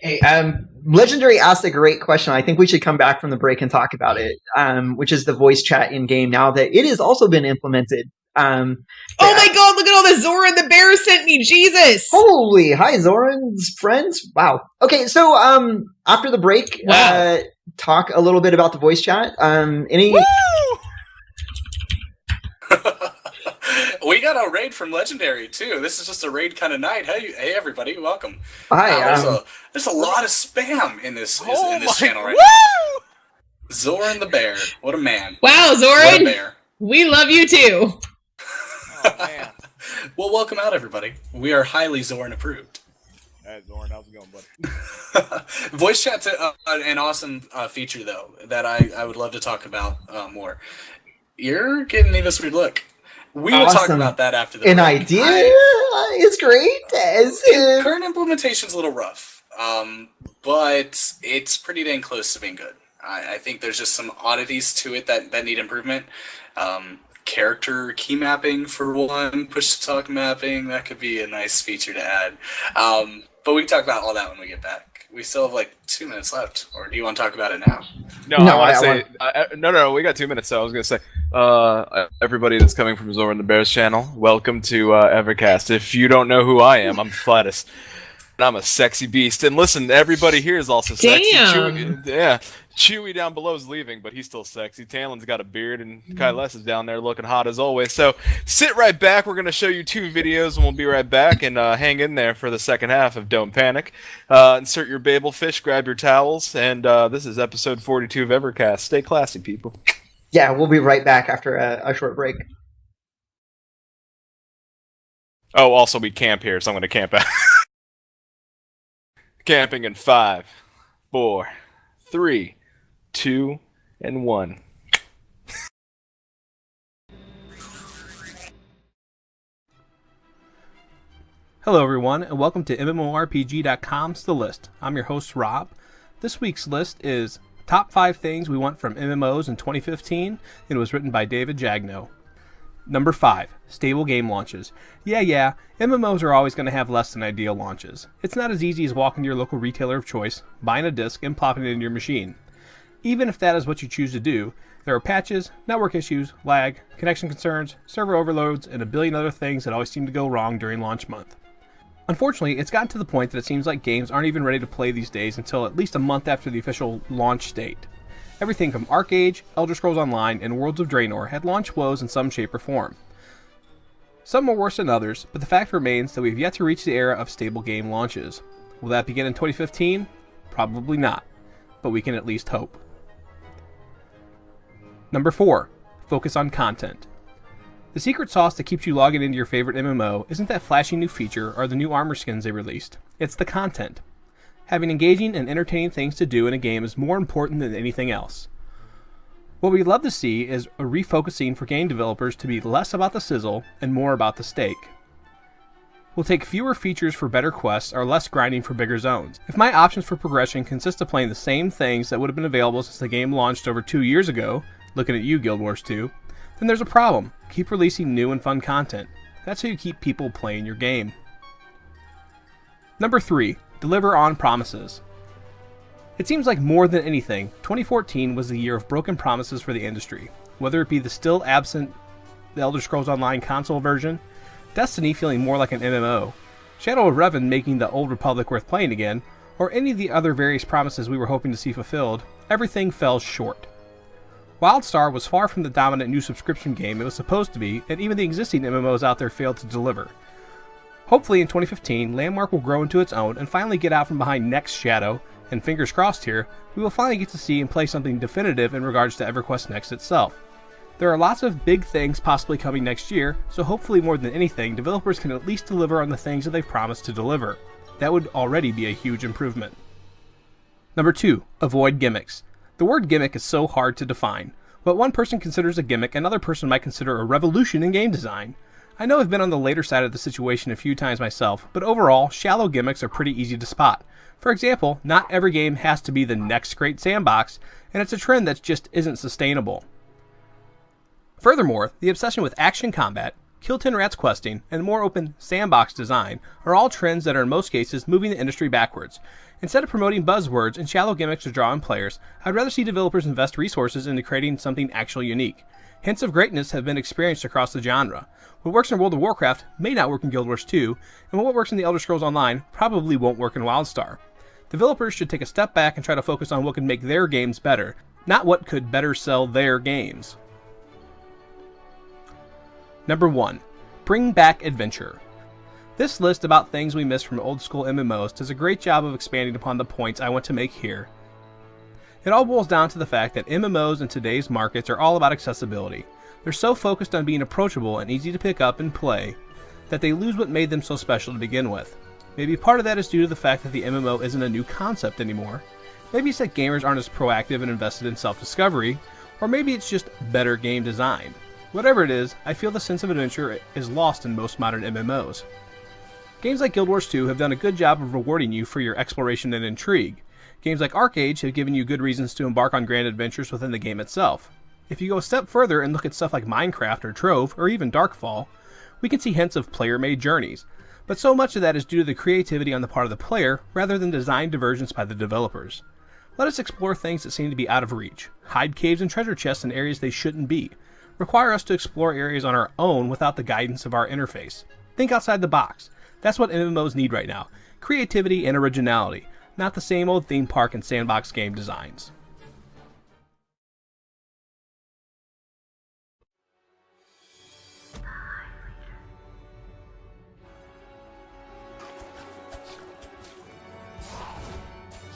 Hey, Legendary asked a great question. I think we should come back from the break and talk about it, which is the voice chat in game now that it has also been implemented. Oh my god, look at all the Zoran the Bear sent me, Jesus! Holy, hi Zoran's friends. Wow. Okay, so after the break, talk a little bit about the voice chat. We got a raid from Legendary too. This is just a raid kind of night. Hey everybody, welcome. Hi. There's a lot of spam in this channel right now. Zoran the Bear, what a man. Wow, Zoran, what a bear. We love you too. Oh man. Well, welcome out everybody. We are highly Zoran approved. Hey, Zoran, how's it going, buddy? Voice chat's an awesome feature, though, that I would love to talk about more. You're giving me this weird look. We will talk about that after the break. An idea is great. Current implementation's a little rough, but it's pretty dang close to being good. I think there's just some oddities to it that need improvement. Character key mapping, for one, push-to-talk mapping, that could be a nice feature to add. But we can talk about all that when we get back. We still have like 2 minutes left, or do you want to talk about it now? No, we got 2 minutes, so I was going to say, everybody that's coming from Zoran the Bears channel, welcome to EverCast. If you don't know who I am, I'm Flatus. And I'm a sexy beast. And listen, everybody here is also sexy. Damn. Chewy down below is leaving, but he's still sexy. Talon's got a beard, and Kyless is down there looking hot as always. So sit right back. We're going to show you 2 videos, and we'll be right back. And hang in there for the second half of Don't Panic. Insert your Babel fish, grab your towels, and this is episode 42 of EverCast. Stay classy, people. Yeah, we'll be right back after a short break. Oh, also we camp here, so I'm going to camp out. Camping in 5, 4, 3, 2, and 1. Hello everyone, and welcome to MMORPG.com's The List. I'm your host Rob. This week's list is Top 5 Things We Want from MMOs in 2015, and it was written by David Jagno. Number 5. Stable game launches. Yeah, MMOs are always going to have less than ideal launches. It's not as easy as walking to your local retailer of choice, buying a disc, and plopping it into your machine. Even if that is what you choose to do, there are patches, network issues, lag, connection concerns, server overloads, and a billion other things that always seem to go wrong during launch month. Unfortunately, it's gotten to the point that it seems like games aren't even ready to play these days until at least a month after the official launch date. Everything from ArcAge, Elder Scrolls Online, and Worlds of Draenor had launch woes in some shape or form. Some are worse than others, but the fact remains that we've yet to reach the era of stable game launches. Will that begin in 2015? Probably not, but we can at least hope. Number 4. Focus on content. The secret sauce that keeps you logging into your favorite MMO isn't that flashy new feature or the new armor skins they released. It's the content. Having engaging and entertaining things to do in a game is more important than anything else. What we'd love to see is a refocusing for game developers to be less about the sizzle and more about the steak. We'll take fewer features for better quests or less grinding for bigger zones. If my options for progression consist of playing the same things that would have been available since the game launched over 2 years ago, looking at you Guild Wars 2, then there's a problem. Keep releasing new and fun content. That's how you keep people playing your game. Number 3. Deliver on promises. It seems like more than anything, 2014 was the year of broken promises for the industry. Whether it be the still absent The Elder Scrolls Online console version, Destiny feeling more like an MMO, Shadow of Revan making the Old Republic worth playing again, or any of the other various promises we were hoping to see fulfilled, everything fell short. WildStar was far from the dominant new subscription game it was supposed to be, and even the existing MMOs out there failed to deliver. Hopefully in 2015, Landmark will grow into its own and finally get out from behind Next Shadow, and fingers crossed here, we will finally get to see and play something definitive in regards to EverQuest Next itself. There are lots of big things possibly coming next year, so hopefully more than anything, developers can at least deliver on the things that they've promised to deliver. That would already be a huge improvement. Number 2. Avoid gimmicks. The word gimmick is so hard to define. What one person considers a gimmick, another person might consider a revolution in game design. I know I've been on the later side of the situation a few times myself, but overall, shallow gimmicks are pretty easy to spot. For example, not every game has to be the next great sandbox, and it's a trend that just isn't sustainable. Furthermore, the obsession with action combat, kill 10 rats questing, and more open sandbox design are all trends that are in most cases moving the industry backwards. Instead of promoting buzzwords and shallow gimmicks to draw in players, I'd rather see developers invest resources into creating something actually unique. Hints of greatness have been experienced across the genre. What works in World of Warcraft may not work in Guild Wars 2, and what works in the Elder Scrolls Online probably won't work in WildStar. Developers should take a step back and try to focus on what can make their games better, not what could better sell their games. Number 1. Bring back adventure. This list about things we miss from old school MMOs does a great job of expanding upon the points I want to make here. It all boils down to the fact that MMOs in today's markets are all about accessibility. They're so focused on being approachable and easy to pick up and play that they lose what made them so special to begin with. Maybe part of that is due to the fact that the MMO isn't a new concept anymore. Maybe it's that gamers aren't as proactive and invested in self-discovery, or maybe it's just better game design. Whatever it is, I feel the sense of adventure is lost in most modern MMOs. Games like Guild Wars 2 have done a good job of rewarding you for your exploration and intrigue. Games like ArcheAge have given you good reasons to embark on grand adventures within the game itself. If you go a step further and look at stuff like Minecraft or Trove, or even Darkfall, we can see hints of player-made journeys, but so much of that is due to the creativity on the part of the player rather than design divergence by the developers. Let us explore things that seem to be out of reach, hide caves and treasure chests in areas they shouldn't be, require us to explore areas on our own without the guidance of our interface. Think outside the box. That's what MMOs need right now. Creativity and originality, not the same old theme park and sandbox game designs.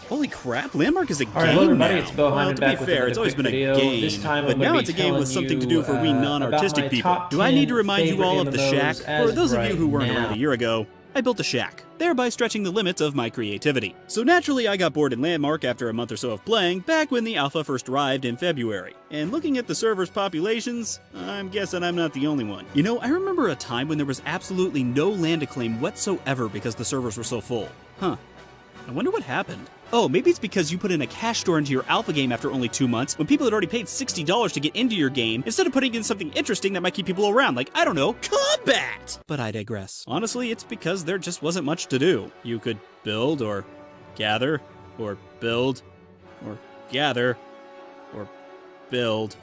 Holy crap, Landmark is a game Alright, hello everybody, now. it's Bill Well, Hyman to be back with fair, another it's always quick been a video. game, This time but I'm now gonna it's a be game with telling something to you, do for we non-artistic about my people. top Do I need to 10 remind you all of the favorite shack? MMOs For those of you who right weren't now. around a year ago, I built a shack, thereby stretching the limits of my creativity. So naturally I got bored in Landmark after a month or so of playing, back when the alpha first arrived in February. And looking at the server's populations, I'm guessing I'm not the only one. You know, I remember a time when there was absolutely no land to claim whatsoever because the servers were so full. Huh. I wonder what happened. Oh, maybe it's because you put in a cash store into your alpha game after only 2 months, when people had already paid $60 to get into your game, instead of putting in something interesting that might keep people around, like, I don't know, combat! But I digress. Honestly, it's because there just wasn't much to do. You could build, or gather, or build, or gather, or build,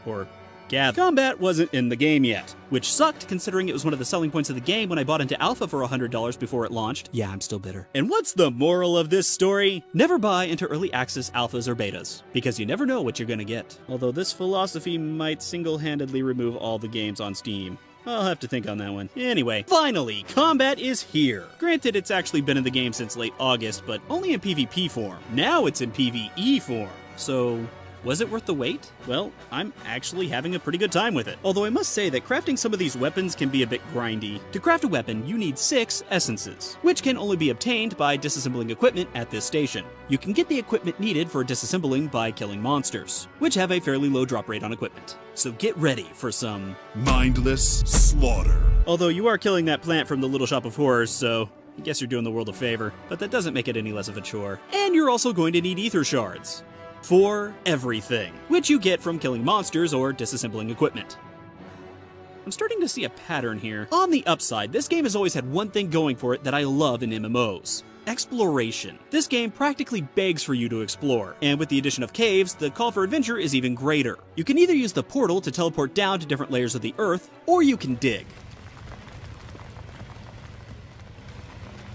or gather. Combat wasn't in the game yet, which sucked considering it was one of the selling points of the game when I bought into Alpha for $100 before it launched. Yeah, I'm still bitter. And what's the moral of this story? Never buy into early access alphas or betas, because you never know what you're gonna get. Although this philosophy might single-handedly remove all the games on Steam. I'll have to think on that one. Anyway, finally, Combat is here. Granted, it's actually been in the game since late August, but only in PvP form. Now it's in PvE form. So, was it worth the wait? Well, I'm actually having a pretty good time with it. Although I must say that crafting some of these weapons can be a bit grindy. To craft a weapon, you need 6 essences, which can only be obtained by disassembling equipment at this station. You can get the equipment needed for disassembling by killing monsters, which have a fairly low drop rate on equipment. So get ready for some mindless slaughter. Although you are killing that plant from the Little Shop of Horrors, so I guess you're doing the world a favor, but that doesn't make it any less of a chore. And you're also going to need ether shards. For everything, which you get from killing monsters or disassembling equipment. I'm starting to see a pattern here. On the upside, this game has always had one thing going for it that I love in MMOs. Exploration. This game practically begs for you to explore, and with the addition of caves, the call for adventure is even greater. You can either use the portal to teleport down to different layers of the earth, or you can dig.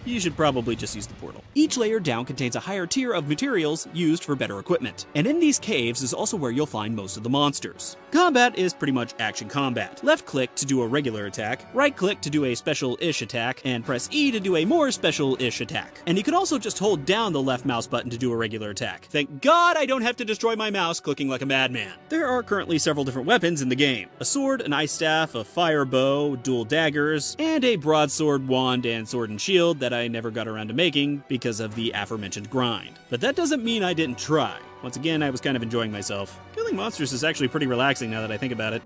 You should probably just use the portal. Each layer down contains a higher tier of materials used for better equipment. And in these caves is also where you'll find most of the monsters. Combat is pretty much action combat. Left click to do a regular attack, right click to do a special-ish attack, and press E to do a more special-ish attack. And you can also just hold down the left mouse button to do a regular attack. Thank God I don't have to destroy my mouse clicking like a madman. There are currently several different weapons in the game. A sword, an ice staff, a fire bow, dual daggers, and a broadsword, wand, and sword and shield that I never got around to making because of the aforementioned grind. But that doesn't mean I didn't try. Once again, I was kind of enjoying myself. Killing monsters is actually pretty relaxing now that I think about it.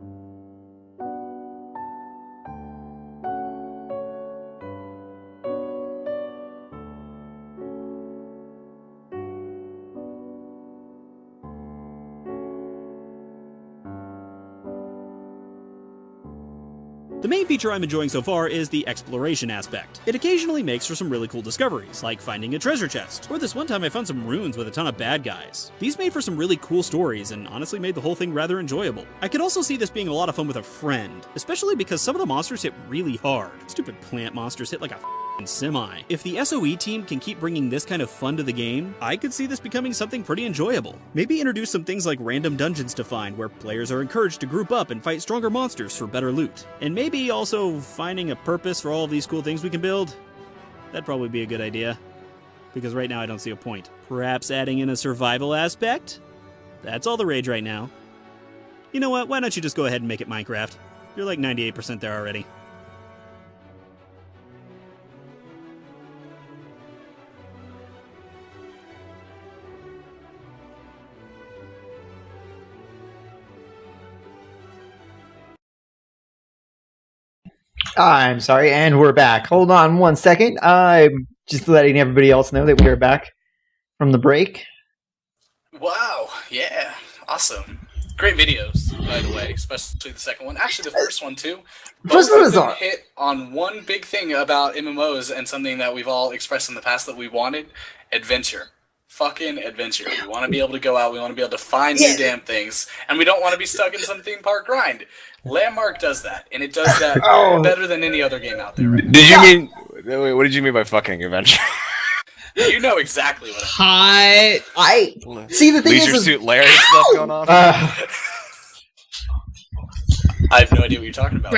The main feature I'm enjoying so far is the exploration aspect. It occasionally makes for some really cool discoveries, like finding a treasure chest, or this one time I found some ruins with a ton of bad guys. These made for some really cool stories and honestly made the whole thing rather enjoyable. I could also see this being a lot of fun with a friend, especially because some of the monsters hit really hard. Stupid plant monsters hit like a semi. If the SOE team can keep bringing this kind of fun to the game, I could see this becoming something pretty enjoyable. Maybe introduce some things like random dungeons to find where players are encouraged to group up and fight stronger monsters for better loot. And maybe also finding a purpose for all of these cool things we can build. That'd probably be a good idea. Because right now I don't see a point. Perhaps adding in a survival aspect? That's all the rage right now. You know what, why don't you just go ahead and make it Minecraft? You're like 98% there already. I'm sorry, and we're back. Hold on one second. I'm just letting everybody else know that we're back from the break. Wow, yeah, awesome. Great videos, by the way, especially the second one. Actually, the first one, too. Both of them hit on one big thing about MMOs and something that we've all expressed in the past that we wanted: adventure. Fucking adventure. We want to be able to go out, we want to be able to find new damn things, and we don't want to be stuck in some theme park grind. Landmark does that, and it does that better than any other game out there. Right Did you mean... Wait, what did you mean by fucking adventure? You know exactly what I mean. See, the thing Leisure is... Suit Larry stuff going on? I have no idea what you're talking about.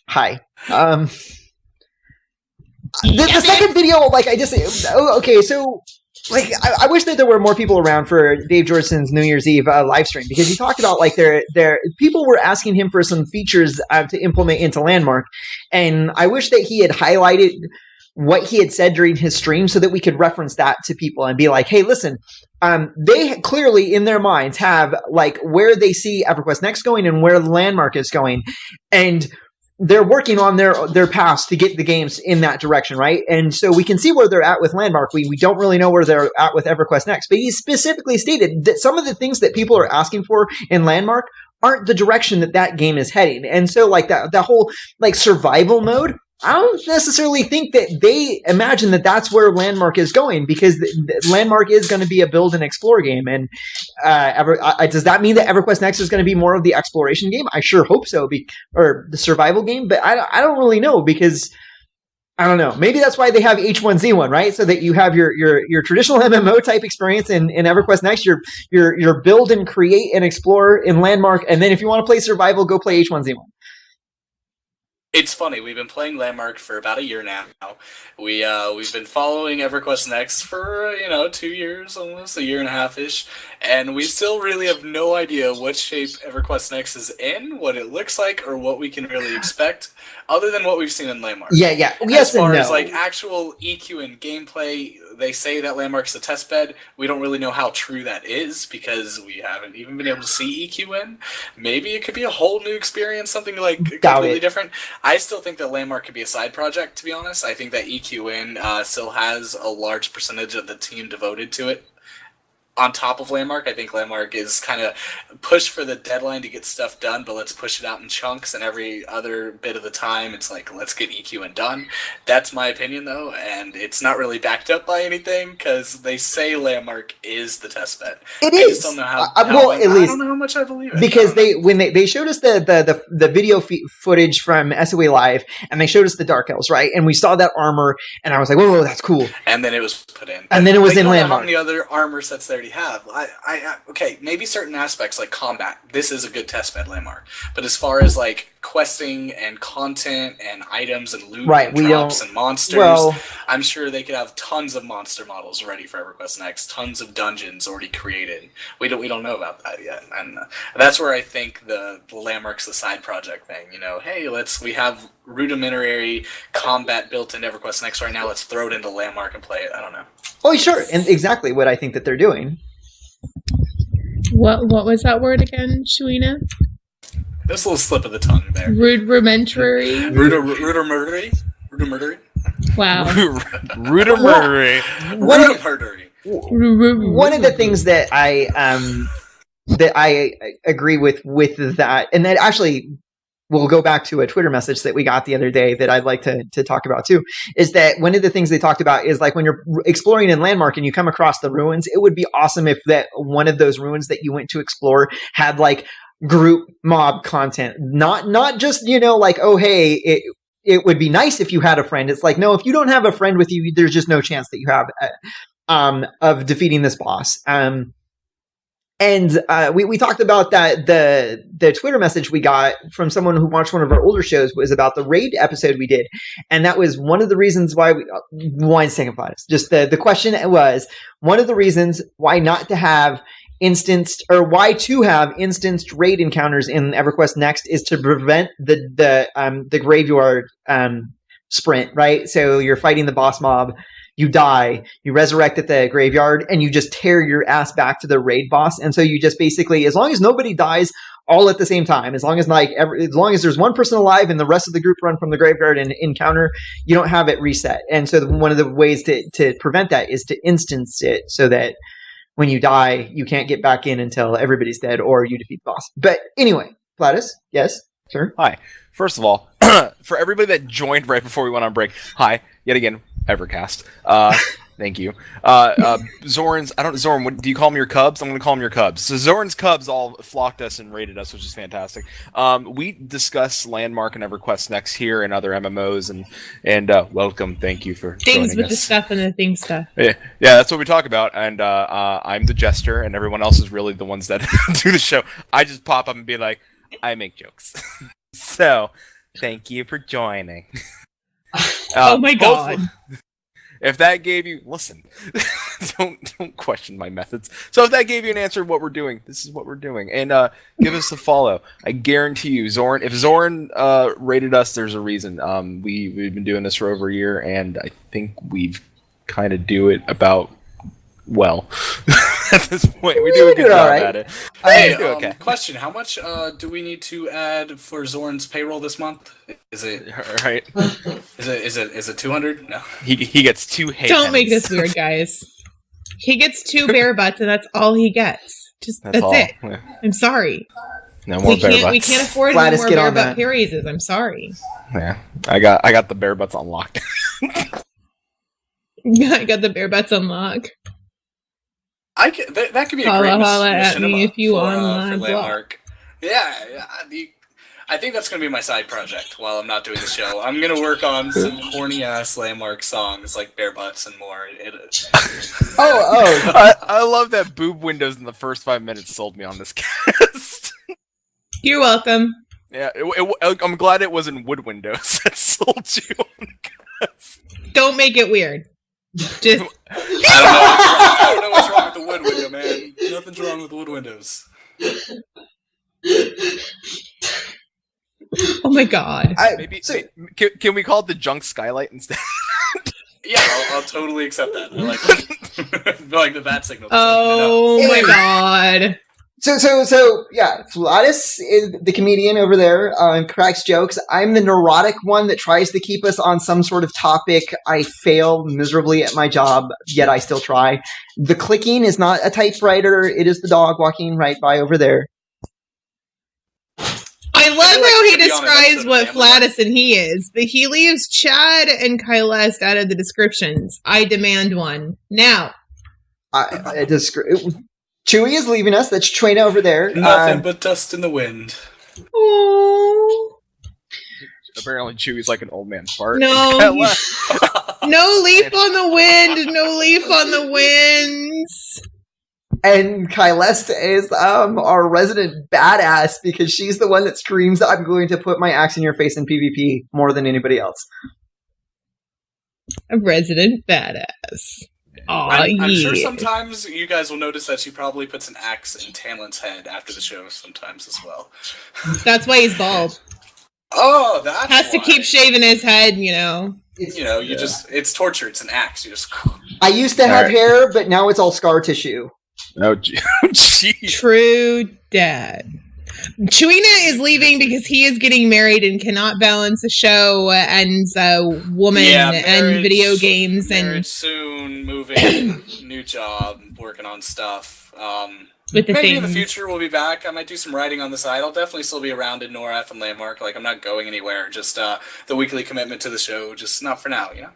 Hi. The second video, like, I just... okay, so... Like, I wish that there were more people around for Dave Jordson's New Year's Eve live stream, because he talked about, like, people were asking him for some features to implement into Landmark, and I wish that he had highlighted what he had said during his stream so that we could reference that to people and be like, hey, listen, they clearly in their minds have, like, where they see EverQuest Next going and where Landmark is going, and they're working on their paths to get the games in that direction, right? And so we can see where they're at with Landmark. We don't really know where they're at with EverQuest Next. But he specifically stated that some of the things that people are asking for in Landmark aren't the direction that game is heading. And so, like, that whole, like, survival mode, I don't necessarily think that they imagine that that's where Landmark is going, because Landmark is going to be a build and explore game. And does that mean that EverQuest Next is going to be more of the exploration game? I sure hope so, or the survival game. But I don't really know, because I don't know. Maybe that's why they have H1Z1, right? So that you have your traditional MMO type experience in EverQuest Next, your build and create and explore in Landmark, and then if you want to play survival, go play H1Z1. It's funny, we've been playing Landmark for about a year now. We've been following EverQuest Next for 2 years, almost a year and a half-ish, and we still really have no idea what shape EverQuest Next is in, what it looks like, or what we can really expect, other than what we've seen in Landmark. Yeah. Yes, as far and no. as like actual EQ and gameplay, they say that Landmark's a test bed. We don't really know how true that is, because we haven't even been able to see EQ in. Maybe it could be a whole new experience, something like completely different. I still think that Landmark could be a side project, to be honest. I think that EQN still has a large percentage of the team devoted to it. On top of Landmark, I think Landmark is kind of pushed for the deadline to get stuff done, but let's push it out in chunks, and every other bit of the time, it's like, let's get EQN done. That's my opinion, though, and it's not really backed up by anything, because they say Landmark is the test bed. It I is. just don't know how, at least, I don't know how much I believe it. Because when they showed us the video footage from SOA Live, and they showed us the Dark Elves, right? And we saw that armor, and I was like, whoa, that's cool. And then it was put in. And then it was in Landmark. How many other armor sets they already have? Okay, maybe certain aspects like combat. This is a good test bed, Landmark. But as far as like questing and content and items and loot and drops and monsters, I'm sure they could have tons of monster models ready for EverQuest Next, tons of dungeons already created. We don't know about that yet, and that's where I think the Landmark's the side project thing. Hey, we have rudimentary combat built in EverQuest Next right now. Let's throw it into Landmark and play it. I don't know. Oh, sure, and exactly what I think that they're doing. What was that word again, Shuina? There's a little slip of the tongue there. Rudimentary. Rudimentary. Wow. Rudimentary. One of the things that I agree with that, and that actually we'll go back to a Twitter message that we got the other day that I'd like to talk about too, is that one of the things they talked about is like when you're exploring in Landmark and you come across the ruins, it would be awesome if that one of those ruins that you went to explore had like group mob content, not just, like, oh, hey, it would be nice if you had a friend. It's like, no, if you don't have a friend with you, there's just no chance that you have of defeating this boss. And we talked about that. The Twitter message we got from someone who watched one of our older shows was about the raid episode we did, and that was one of the reasons why we. 1 second, Flatus. Just the question was one of the reasons why not to have instanced, or why to have instanced raid encounters in EverQuest Next is to prevent the graveyard sprint, right? So you're fighting the boss mob. you die, you resurrect at the graveyard, and you just tear your ass back to the raid boss. And so you just basically, as long as nobody dies all at the same time, as long as there's one person alive and the rest of the group run from the graveyard and encounter, you don't have it reset. And so one of the ways to prevent that is to instance it so that when you die, you can't get back in until everybody's dead or you defeat the boss. But anyway, Gladys, yes, sir. Hi. First of all, for everybody that joined right before we went on break, hi, yet again, EverCast. Thank you. Zoran's, Zoran, what, do you call them your Cubs? I'm going to call them your Cubs. So Zoran's Cubs all flocked us and rated us, which is fantastic. We discuss Landmark and EverQuest next here and other MMOs, and welcome. Thank you for things joining with us. the stuff and the thing stuff. Yeah, that's what we talk about, and I'm the jester, and everyone else is really the ones that do the show. I just pop up and be like, I make jokes. So, thank you for joining. Oh my god. If that gave you... Listen, don't question my methods. So if that gave you an answer of what we're doing, this is what we're doing. And give us a follow. I guarantee you, Zoran... If Zoran rated us, there's a reason. We've been doing this for over a year, and I think we've kind of do it about... Well, at this point, we do a good job at it. Hey, Okay. question: how much do we need to add for Zoran's payroll this month? Is it right? Is it 200? No. He gets 2 hay Don't make pens. this weird, guys. He gets 2 bear butts, and that's all he gets. That's all. it. Yeah. I'm sorry. No more bear butts. We can't afford Gladys, any get more bear on butt that. pay raises. I'm sorry. Yeah, I got the bear butts on lock. I got the bear butts on lock. That could be a Holla, great holla at mission me if you for online Landmark. Yeah, I think that's going to be my side project while I'm not doing the show. I'm going to work on some corny ass Landmark songs like Bare Butts and more. I love that boob windows in the first 5 minutes sold me on this cast. You're welcome. Yeah, I'm glad it wasn't wood windows that sold you on the cast. Don't make it weird. Just I don't know what's wrong with the wood window, man. Nothing's wrong with wood windows. oh my god. Can we call it the junk skylight instead? Yeah, I'll totally accept that. I like that. I like the bat signal. Oh my god. So yeah, Flatus is the comedian over there, cracks jokes. I'm the neurotic one that tries to keep us on some sort of topic. I fail miserably at my job, yet I still try. The clicking is not a typewriter, it is the dog walking right by over there. I love how he describes what Flatus and he is, but he leaves Chad and Kylest out of the descriptions. I demand one. Now. Chewie is leaving us. That's Trina over there. Nothing but dust in the wind. Oh. Apparently Chewie's like an old man fart. No. No leaf on the wind. No leaf on the winds. And Kylest is our resident badass because she's the one that screams, I'm going to put my axe in your face in PvP more than anybody else. A resident badass. I'm sure sometimes you guys will notice that she probably puts an axe in Tamlin's head after the show sometimes as well. That's why he's bald. Oh, that's Has to keep shaving his head, you know. It's torture. It's an axe. You just. I used to have hair, but now it's all scar tissue. Oh, jeez. True dad. Chuina is leaving because he is getting married and cannot balance a show and a woman and video games and soon moving, new job, working on stuff. Maybe in the future we'll be back. I might do some writing on the side. I'll definitely still be around in Norath and Landmark. Like I'm not going anywhere. Just the weekly commitment to the show. Just not for now, you know.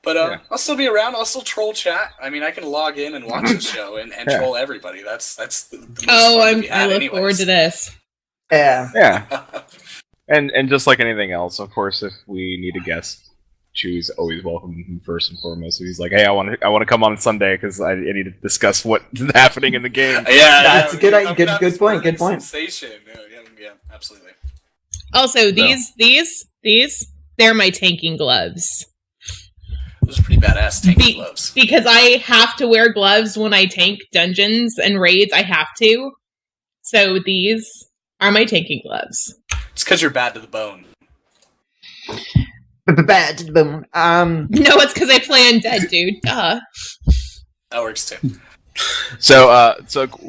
But I'll still be around. I'll still troll chat. I mean, I can log in and watch the show and troll everybody. That's the most fun I look forward to this. Yeah. And just like anything else, of course, if we need a guest, Chew's always welcome first and foremost. So he's like, hey, I want to come on Sunday because I need to discuss what's happening in the game. That's a good point. Good point. Sensation. Yeah, absolutely. Also, these, they're my tanking gloves. Those are pretty badass tanking gloves. Because I have to wear gloves when I tank dungeons and raids. I have to. So these are my tanking gloves. It's because you're bad to the bone. Bad to the bone. No, it's because I play undead, dude. Duh. That works too. So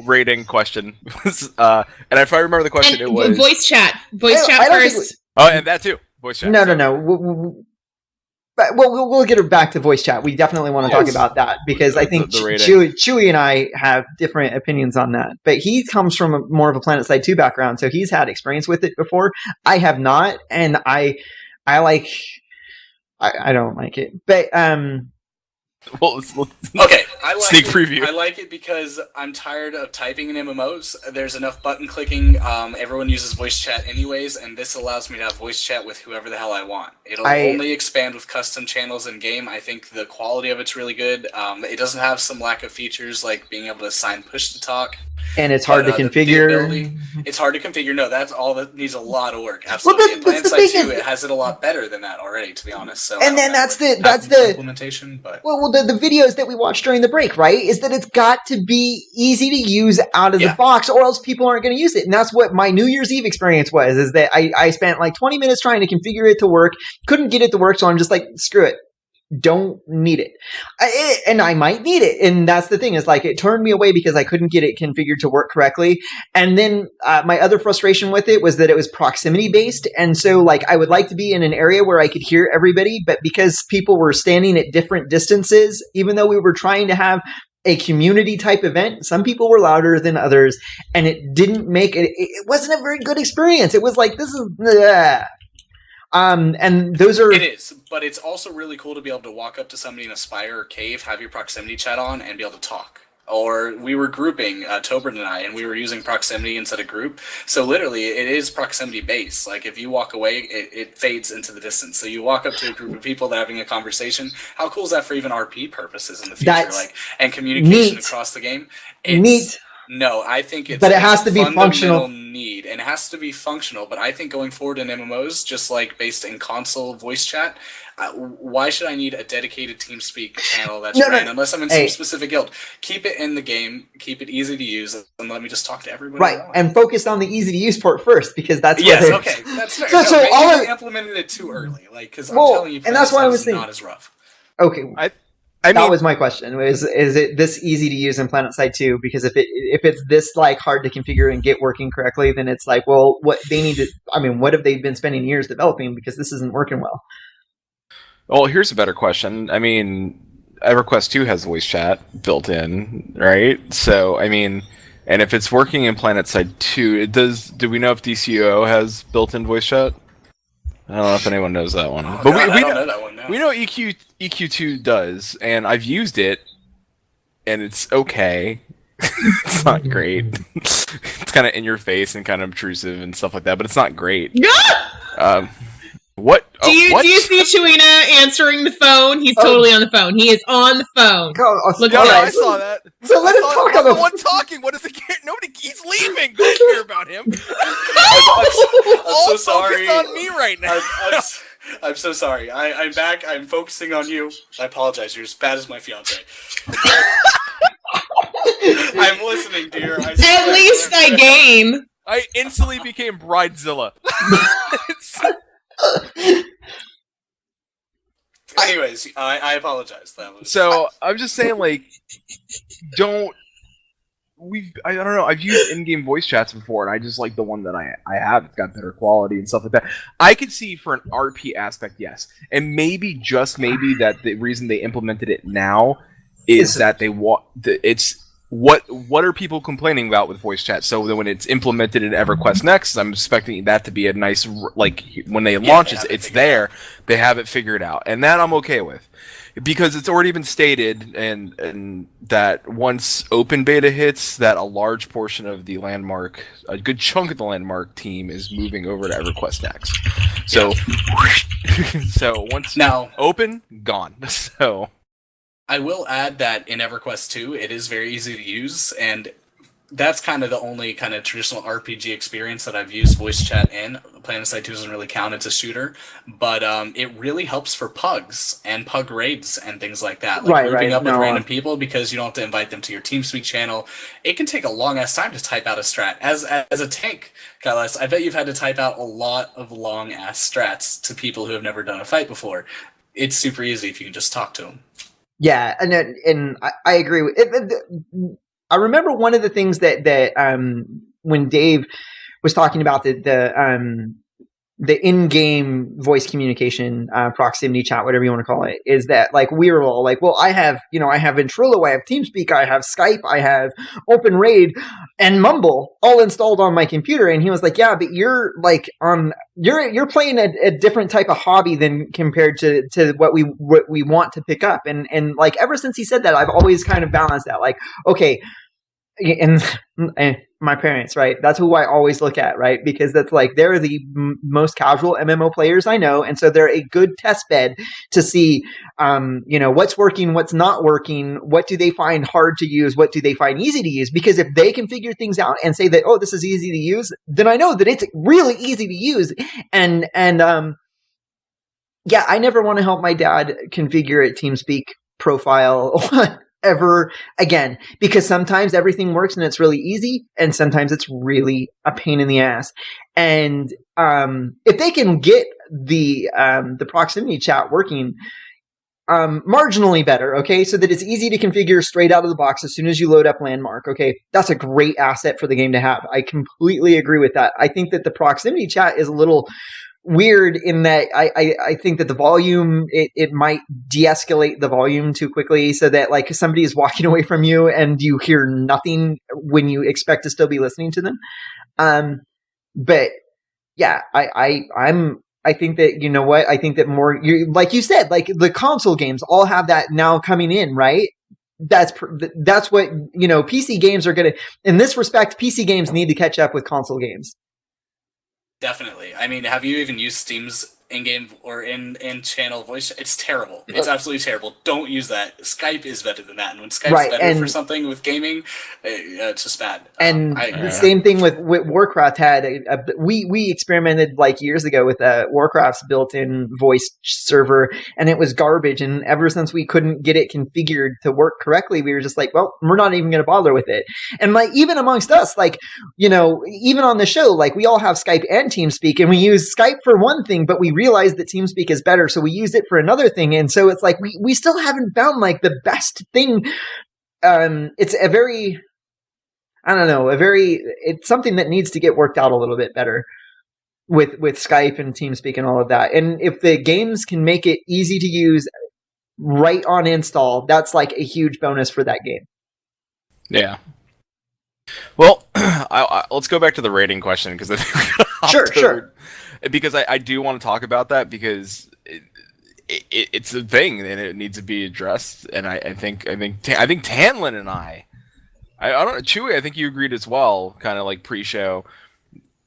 rating question was, and if I remember the question, And it was voice chat. Voice I chat don't think first. Oh, and that too. Voice chat. No. But we'll get her back to voice chat. We definitely want to talk about that because I think The rating. Chewy and I have different opinions on that. But he comes from more of a PlanetSide 2 background, so he's had experience with it before. I have not, and I don't like it. But Well, let's Okay, I like sneak it. preview. I like it because I'm tired of typing in MMOs. There's enough button clicking. Everyone uses voice chat anyways, and this allows me to have voice chat with whoever the hell I want. It'll only expand with custom channels in game. I think the quality of it's really good. It doesn't have some lack of features like being able to assign push to talk. And it's hard to configure. It's hard to configure. No, that's all that needs a lot of work. Absolutely. In PlanetSide 2, it has it a lot better than that already, to be honest. So and then that's the implementation. But well, the videos that we watched during the break, right? Is that it's got to be easy to use out of the box, or else people aren't going to use it. And that's what my New Year's Eve experience was. Is that I spent like 20 minutes trying to configure it to work, couldn't get it to work, so I'm just like, screw it. Don't need it. And I might need it. And that's the thing is like it turned me away because I couldn't get it configured to work correctly. And then my other frustration with it was that it was proximity based. And so like I would like to be in an area where I could hear everybody, but because people were standing at different distances, even though we were trying to have a community type event, some people were louder than others, and it didn't make it. It wasn't a very good experience. It was like, this is, and those are. It is, but it's also really cool to be able to walk up to somebody in a spire or cave, have your proximity chat on, and be able to talk. Or we were grouping, Tobin and I, and we were using proximity instead of group. So literally, it is proximity based. Like if you walk away, it fades into the distance. So you walk up to a group of people that are having a conversation. How cool is that for even RP purposes in the future? And communication across the game. Neat. No, I think it's. But it has to be functional. Need, and it has to be functional. But I think going forward in MMOs, just like based in console voice chat, why should I need a dedicated TeamSpeak channel that's ran unless I'm in some specific guild? Keep it in the game, keep it easy to use, and let me just talk to everybody. Right, and focus on the easy to use part first because that's okay, that's fair. So all implemented it too early, like because I'm telling you, and that's why I was saying not as rough. Okay, that was my question. Is it this easy to use in PlanetSide 2? Because if it's this like hard to configure and get working correctly, then it's like, well, what they need to. I mean, what have they been spending years developing? Because this isn't working well. Well, here's a better question. I mean, EverQuest 2 has voice chat built in, right? So, I mean, and if it's working in PlanetSide 2, it does. Do we know if DCO has built-in voice chat? I don't know if anyone knows that one, but we know that one now. We know EQ2 does, and I've used it, and it's okay. It's not great. It's kind of in your face and kind of obtrusive and stuff like that, but it's not great. What? Do you see Chuina answering the phone? He's totally on the phone. He is on the phone. Look at I saw that. So let him talk. I'm the one talking. What is it? Nobody. He's leaving. Don't care about him. I'm so sorry. Focused on me right now. I'm so sorry. I'm back. I'm focusing on you. I apologize. You're as bad as my fiance. I'm listening, dear. At least I game. I instantly became Bridezilla. Anyways, I apologize. So I'm just saying, like, I don't know. I've used in-game voice chats before, and I just like the one that I have. It's got better quality and stuff like that. I could see for an RP aspect, yes, and maybe just maybe that the reason they implemented it now is that they want it's. What are people complaining about with voice chat? So that when it's implemented in EverQuest Next, I'm expecting that to be a nice, like, when they launch it, it's there. They have it figured out, and that I'm okay with, because it's already been stated and that once open beta hits, that a large portion of the Landmark, a good chunk of the Landmark team is moving over to EverQuest Next. So, so once open, gone. So. I will add that in EverQuest 2, it is very easy to use, and that's kind of the only kind of traditional RPG experience that I've used voice chat in. PlanetSide 2 doesn't really count, it's a shooter, but it really helps for pugs and pug raids and things like that. Like grouping up with random people because you don't have to invite them to your TeamSpeak channel. It can take a long ass time to type out a strat. As a tank, Kailas, I bet you've had to type out a lot of long ass strats to people who have never done a fight before. It's super easy if you can just talk to them. Yeah, and I agree with it. I remember one of the things that when Dave was talking about the in-game voice communication, proximity chat, whatever you want to call it, is that like we were all like, well, I have Ventrilo, I have TeamSpeak, I have Skype, I have OpenRaid and Mumble all installed on my computer, and he was like, yeah, but you're like you're playing a different type of hobby than compared to what we want to pick up, and like ever since he said that, I've always kind of balanced that, like, okay, and my parents, right? That's who I always look at, right? Because that's like they're the most casual MMO players I know, and so they're a good test bed to see, what's working, what's not working, what do they find hard to use, what do they find easy to use. Because if they can figure things out and say that, oh, this is easy to use, then I know that it's really easy to use. And yeah, I never want to help my dad configure a TeamSpeak profile ever again, because sometimes everything works and it's really easy, and sometimes it's really a pain in the ass. And if they can get the proximity chat working marginally better, okay, so that it's easy to configure straight out of the box as soon as you load up Landmark, okay, that's a great asset for the game to have. I completely agree with that. I think that the proximity chat is a little weird in that I think that the volume, it might de-escalate the volume too quickly, so that like somebody is walking away from you and you hear nothing when you expect to still be listening to them. But yeah, I think that, you know what, I think that more, like you said, like the console games all have that now coming in, right? That's what, PC games are gonna, in this respect, PC games need to catch up with console games. Definitely. I mean, have you even used Steam's in-game or in-channel voice? It's terrible. It's absolutely terrible. Don't use that. Skype is better than that. And when Skype's better for something with gaming, it's just bad. And the same thing with Warcraft had. We experimented like years ago with Warcraft's built-in voice server, and it was garbage. And ever since we couldn't get it configured to work correctly, we were just like, well, we're not even going to bother with it. And like even amongst us, like, even on the show, like we all have Skype and TeamSpeak, and we use Skype for one thing, but we realize that TeamSpeak is better, so we use it for another thing. And so it's like we still haven't found like the best thing. It's a very, it's something that needs to get worked out a little bit better with Skype and TeamSpeak and all of that. And if the games can make it easy to use right on install, that's like a huge bonus for that game. Yeah. Well, let's go back to the rating question, because I think sure. Because I do want to talk about that, because it's a thing and it needs to be addressed. And I think Tanlin and I don't know, Chewy, I think you agreed as well, kind of like pre-show.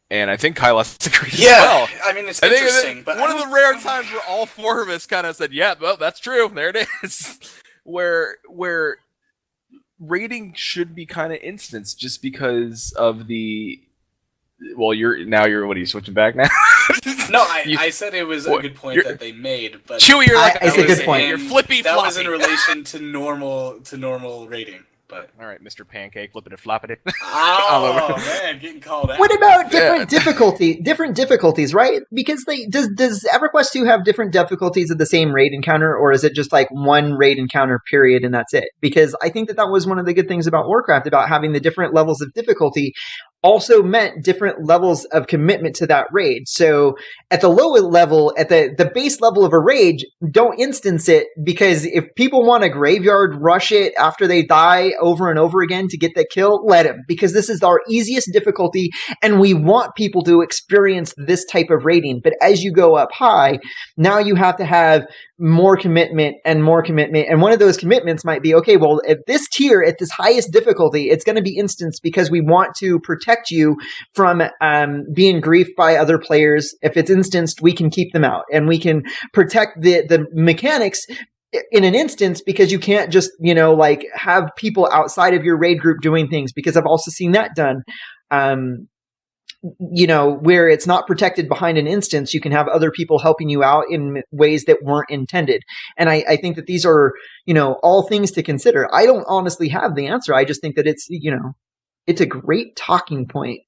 And I think Kailas agreed as well. I mean, it's interesting. But one of the rare times where all four of us kind of said, yeah, well, that's true. There it is. where rating should be kind of instanced, just because of the... Well, you're what are you switching back now? No, I said it was a good point that they made, but Chewy, you're like it's a good point. You're flippy. That was in relation to normal rating. But all right, Mr. Pancake, flipping and flopping it. Oh man, getting called out. What about different difficulties, right? Because does EverQuest 2 have different difficulties of the same raid encounter, or is it just like one raid encounter period and that's it? Because I think that was one of the good things about Warcraft, about having the different levels of difficulty also meant different levels of commitment to that raid. So at the lower level, at the base level of a raid, don't instance it, because if people want to graveyard rush it after they die over and over again to get that kill, let them, because this is our easiest difficulty and we want people to experience this type of raiding. But as you go up high, now you have to have more commitment and more commitment. And one of those commitments might be, okay, well, at this tier, at this highest difficulty, it's going to be instanced because we want to protect you from being griefed by other players. If it's instanced, we can keep them out and we can protect the mechanics in an instance, because you can't just, like have people outside of your raid group doing things, because I've also seen that done. Where it's not protected behind an instance, you can have other people helping you out in ways that weren't intended. And I think that these are, all things to consider. I don't honestly have the answer. I just think that it's a great talking point.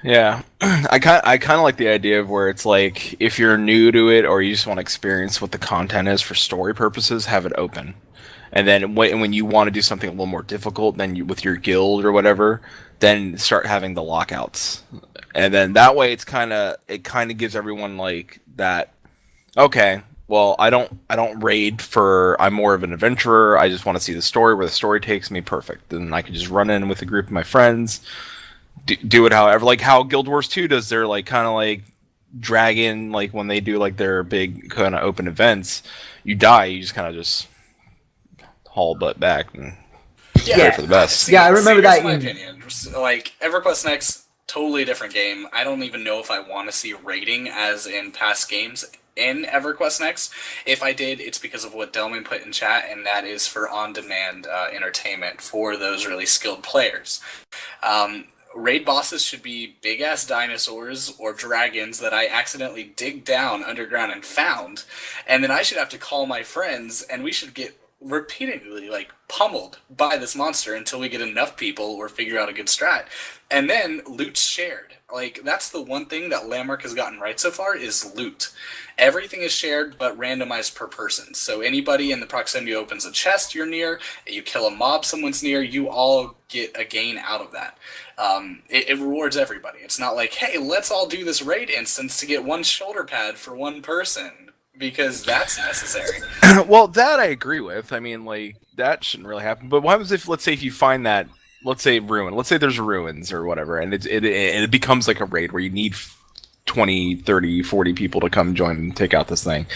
Yeah, I kind of like the idea of where it's like, if you're new to it or you just want to experience what the content is for story purposes, have it open. And then when you want to do something a little more difficult than with your guild or whatever, then start having the lockouts. And then that way it kind of gives everyone like that, okay, well, I don't raid for, I'm more of an adventurer. I just want to see the story, where the story takes me. Perfect. Then I can just run in with a group of my friends, do it however, like how Guild Wars 2 does their like kind of like dragon, like when they do like their big kind of open events, you die, you just kind of just haul butt back and pray for the best. I remember that. Here's my opinion. Like, EverQuest Next, totally different game. I don't even know if I want to see raiding as in past games in EverQuest Next. If I did, it's because of what Delman put in chat, and that is for on-demand entertainment for those really skilled players. Raid bosses should be big-ass dinosaurs or dragons that I accidentally dig down underground and found, and then I should have to call my friends, and we should get repeatedly like pummeled by this monster until we get enough people or figure out a good strat, and then loot's shared. Like, that's the one thing that Landmark has gotten right so far, is loot. Everything is shared but randomized per person. So anybody in the proximity opens a chest you're near, you kill a mob someone's near, you all get a gain out of that. It rewards everybody. It's not like, hey, let's all do this raid instance to get one shoulder pad for one person, because that's necessary. Well, that I agree with. I mean, like, that shouldn't really happen. But what happens if, let's say, if you find that, let's say let's say there's ruins or whatever, and it becomes like a raid where you need 20, 30, 40 people to come join and take out this thing.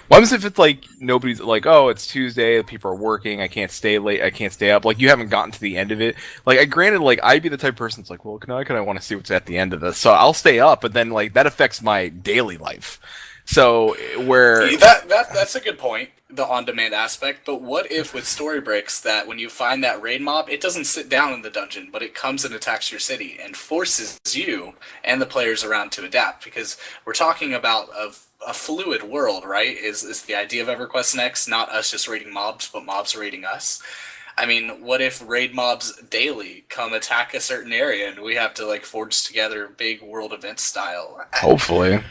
What happens if it's like nobody's like, oh, it's Tuesday, people are working, I can't stay late, I can't stay up, like you haven't gotten to the end of it. Like, granted, like, I'd be the type of person that's like, well, can I want to see what's at the end of this, so I'll stay up, but then like that affects my daily life. So where that's a good point, the on-demand aspect. But what if with story bricks that when you find that raid mob, it doesn't sit down in the dungeon, but it comes and attacks your city and forces you and the players around to adapt? Because we're talking about a fluid world, right? Is the idea of EverQuest Next not us just raiding mobs, but mobs raiding us? I mean, what if raid mobs daily come attack a certain area and we have to like forge together big world event style? Hopefully.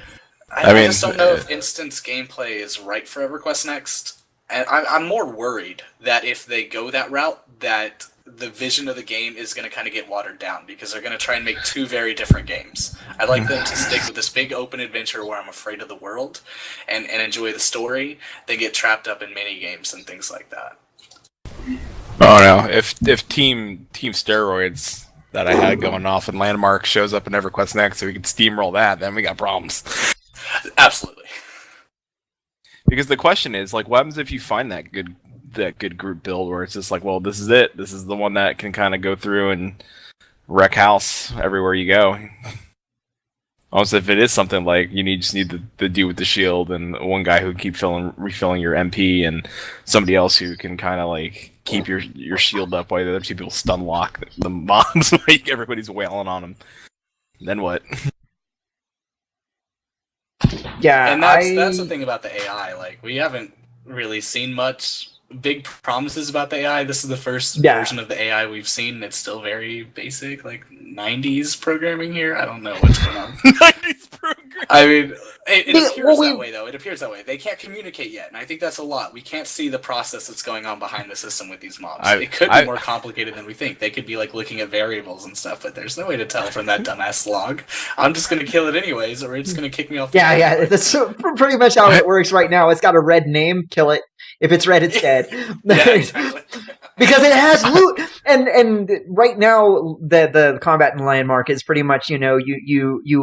I just don't know if instance gameplay is right for EverQuest Next. And I'm more worried that if they go that route, that the vision of the game is going to kind of get watered down, because they're going to try and make two very different games. I'd like them to stick with this big open adventure where I'm afraid of the world and enjoy the story, than get trapped up in mini games and things like that. Oh no, if Team Steroids that I had going off in Landmark shows up in EverQuest Next so we can steamroll that, then we got problems. Absolutely. Because the question is, like, what happens if you find that good group build where it's just like, well, this is it. This is the one that can kind of go through and wreck house everywhere you go. Almost if it is something like you just need the dude with the shield and one guy who can keep refilling your MP and somebody else who can kind of like keep your shield up while the other two people stun lock the mobs while everybody's wailing on them. Then what? Yeah, and that's the thing about the AI. Like, we haven't really seen much big promises about the AI. This is the first version of the AI we've seen. It's still very basic, like 90s programming here. I don't know what's going on. 90s programming. I mean, it appears that way, though. It appears that way. They can't communicate yet, and I think that's a lot. We can't see the process that's going on behind the system with these mobs. It could be more complicated than we think. They could be like looking at variables and stuff, but there's no way to tell from that dumbass log. I'm just going to kill it anyways, or it's going to kick me off. Yeah, that's pretty much how it works right now. It's got a red name, kill it. If it's red, it's dead. Yeah, exactly. Because it has loot, and right now the combat in Landmark is pretty much, you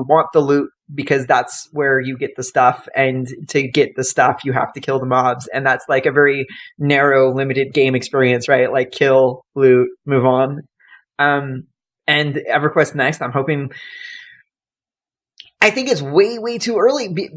want the loot because that's where you get the stuff, and to get the stuff you have to kill the mobs, and that's like a very narrow, limited game experience, right? Like kill, loot, move on. And EverQuest Next, I'm hoping. I think it's way too early.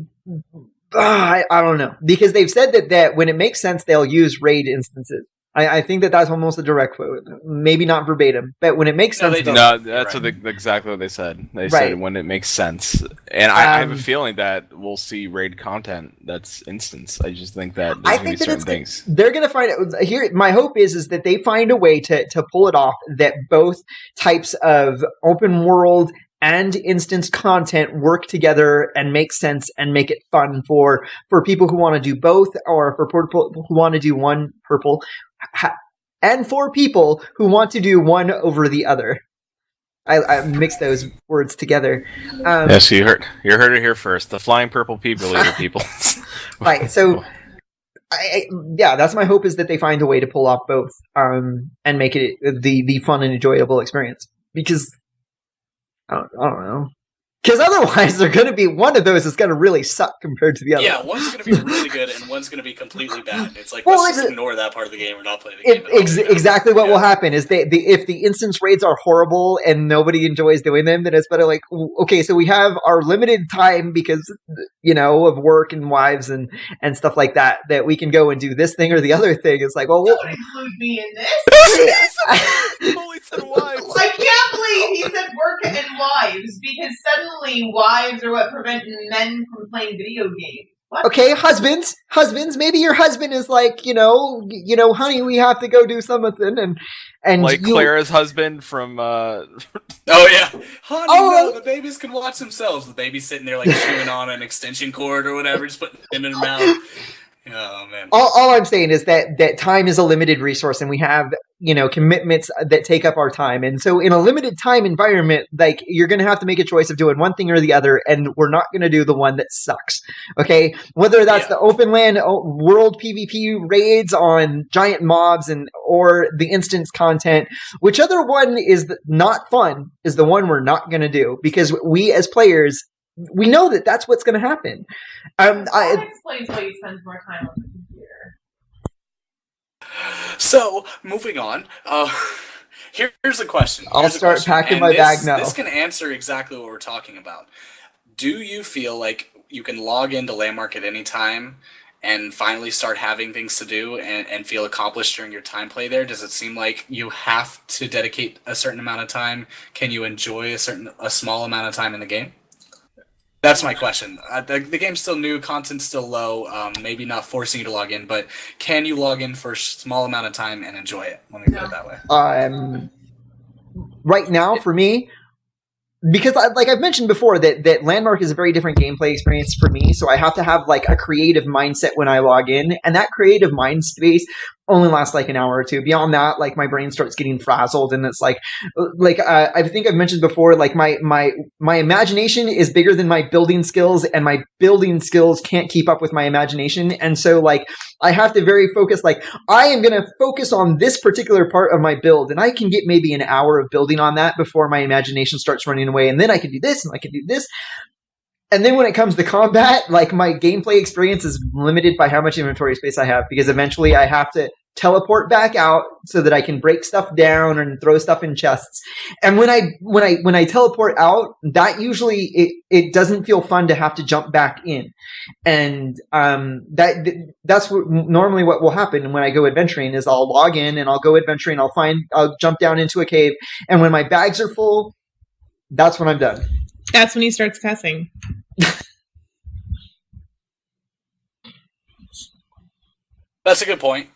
I don't know, because they've said that when it makes sense, they'll use raid instances. I think that's almost a direct quote, maybe not verbatim, but when it makes sense, they do. No, that's exactly what they said. They said when it makes sense, and I have a feeling that we'll see raid content that's instance. I just think that there's going to be certain things. They're going to find it here. My hope is that they find a way to pull it off, that both types of open world and instance content work together and make sense and make it fun for people who want to do both, or for people who want to do one purple, and for people who want to do one over the other. I mixed those words together. Yes, you heard it here first. The flying purple people, people. Right. So, that's my hope, is that they find a way to pull off both, and make it the fun and enjoyable experience. Because I don't know. Because otherwise, they're going to be one of those is going to really suck compared to the other. Yeah, one's going to be really good and one's going to be completely bad. It's like, let's just ignore that part of the game or not play the game. Exactly what will happen is if the instance raids are horrible and nobody enjoys doing them, then it's better like, okay, so we have our limited time because, of work and wives and stuff like that we can go and do this thing or the other thing. It's like, well, don't include me in this. Totally said wives. I can't believe he said work and wives, because suddenly wives are what prevent men from playing video games. What? Okay, husbands, maybe your husband is like, honey, we have to go do something, and like Clara's husband from Oh yeah, honey, no, the babies can watch themselves. The baby's sitting there like chewing on an extension cord or whatever, just putting it in their mouth. Oh man. All I'm saying is that time is a limited resource, and we have commitments that take up our time, and so in a limited time environment, like, you're going to have to make a choice of doing one thing or the other, and we're not going to do the one that sucks. Okay, whether that's the open land world PvP raids on giant mobs or the instance content, whichever one is not fun is the one we're not going to do, because we as players, we know that that's what's going to happen. That explains why you spend more time on the computer. So, moving on. Here's a question. I'll start packing my bag now. This can answer exactly what we're talking about. Do you feel like you can log into Landmark at any time and finally start having things to do and feel accomplished during your time play there? Does it seem like you have to dedicate a certain amount of time? Can you enjoy a small amount of time in the game? That's my question. The game's still new, content's still low, maybe not forcing you to log in, but can you log in for a small amount of time and enjoy it? Let me put it that way. Right now, for me, because like I've mentioned before, that Landmark is a very different gameplay experience for me, so I have to have like a creative mindset when I log in, and that creative mind space only lasts like an hour or two. Beyond that, like, my brain starts getting frazzled, and it's like I think I've mentioned before, like, my imagination is bigger than my building skills, and my building skills can't keep up with my imagination, and so, like, I have to very focus, like, I am going to focus on this particular part of my build, and I can get maybe an hour of building on that before my imagination starts running away, and then I can do this, and I can do this. And then when it comes to combat, like, my gameplay experience is limited by how much inventory space I have, because eventually I have to teleport back out so that I can break stuff down and throw stuff in chests. And when I teleport out, that usually it doesn't feel fun to have to jump back in. And that's normally what will happen when I go adventuring is I'll log in and I'll go adventuring, I'll jump down into a cave, and when my bags are full, that's when I'm done. That's when he starts cussing. That's a good point.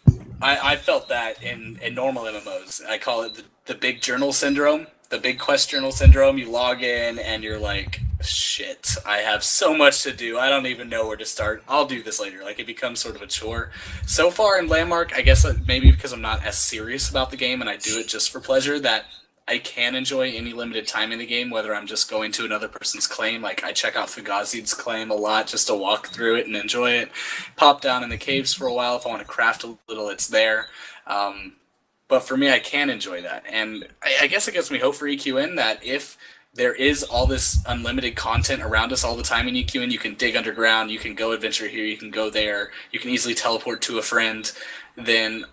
I felt that in normal MMOs. I call it the big journal syndrome, the big quest journal syndrome. You log in and you're like, shit, I have so much to do. I don't even know where to start. I'll do this later. Like, it becomes sort of a chore. So far in Landmark, I guess maybe because I'm not as serious about the game and I do it just for pleasure, that I can enjoy any limited time in the game, whether I'm just going to another person's claim. Like, I check out Fugazid's claim a lot just to walk through it and enjoy it. Pop down in the caves for a while. If I want to craft a little, it's there. But for me, I can enjoy that. And I guess it gives me hope for EQN that if there is all this unlimited content around us all the time in EQN, you can dig underground, you can go adventure here, you can go there, you can easily teleport to a friend, then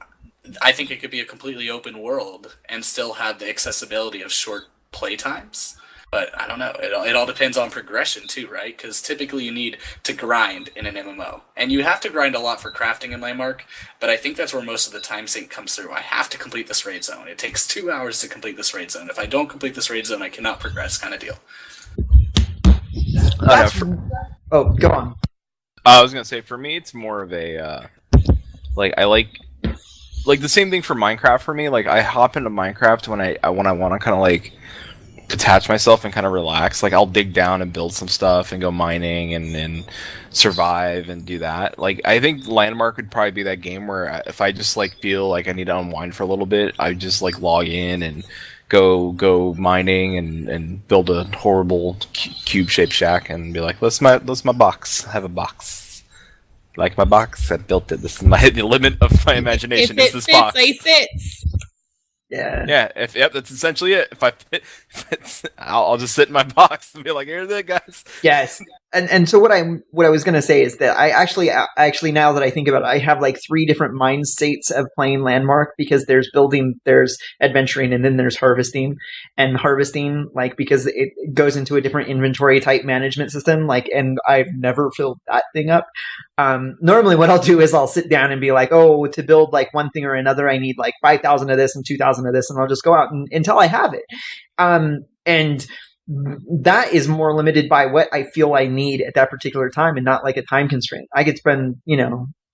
I think it could be a completely open world and still have the accessibility of short play times. But I don't know. It all depends on progression too, right? Because typically you need to grind in an MMO. And you have to grind a lot for crafting in Landmark, but I think that's where most of the time sink comes through. I have to complete this raid zone. It takes 2 hours to complete this raid zone. If I don't complete this raid zone, I cannot progress, kind of deal. Go on. I was gonna say, for me, it's more of a I like the same thing for Minecraft for me. Like, I hop into Minecraft when I want to kind of like detach myself and kind of relax. Like, I'll dig down and build some stuff and go mining and survive and do that. Like, I think Landmark would probably be that game where if I just like feel like I need to unwind for a little bit, I just like log in and go mining and build a horrible cube-shaped shack and be like, "That's my box. I have a box. Like my box, I built it. This is the limit of my imagination. Is this box? I fits. Yeah. That's essentially it. If I'll just sit in my box and be like, "Here's it, guys." Yes. And so what I was going to say is that I actually now that I think about it, I have like 3 different mind states of playing Landmark, because there's building, there's adventuring, and then there's harvesting. And harvesting, like, because it goes into a different inventory type management system, like, and I've never filled that thing up. Normally what I'll do is I'll sit down and be like, oh, to build like one thing or another, I need like 5,000 of this and 2,000 of this, and I'll just go out until I have it. And that is more limited by what I feel I need at that particular time, and not like a time constraint. I could spend,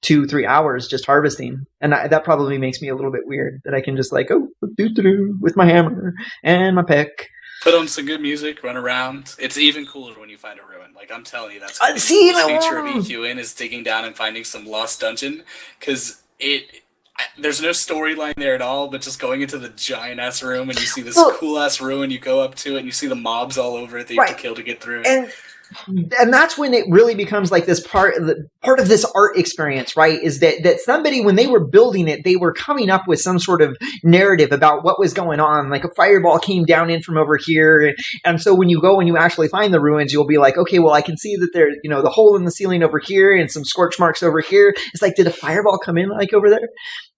2-3 hours just harvesting, and that probably makes me a little bit weird, that I can just like, with my hammer and my pick. Put on some good music, run around. It's even cooler when you find a ruin. Like, I'm telling you, that's the feature of EQN is digging down and finding some lost dungeon, because there's no storyline there at all, but just going into the giant ass room and you see this cool ass ruin, you go up to it and you see the mobs all over it that you have to kill to get through it. And that's when it really becomes like this part of this art experience, right? Is that somebody, when they were building it, they were coming up with some sort of narrative about what was going on. Like, a fireball came down in from over here. And so when you go and you actually find the ruins, you'll be like, okay, well, I can see that there's, the hole in the ceiling over here and some scorch marks over here. It's like, did a fireball come in like over there?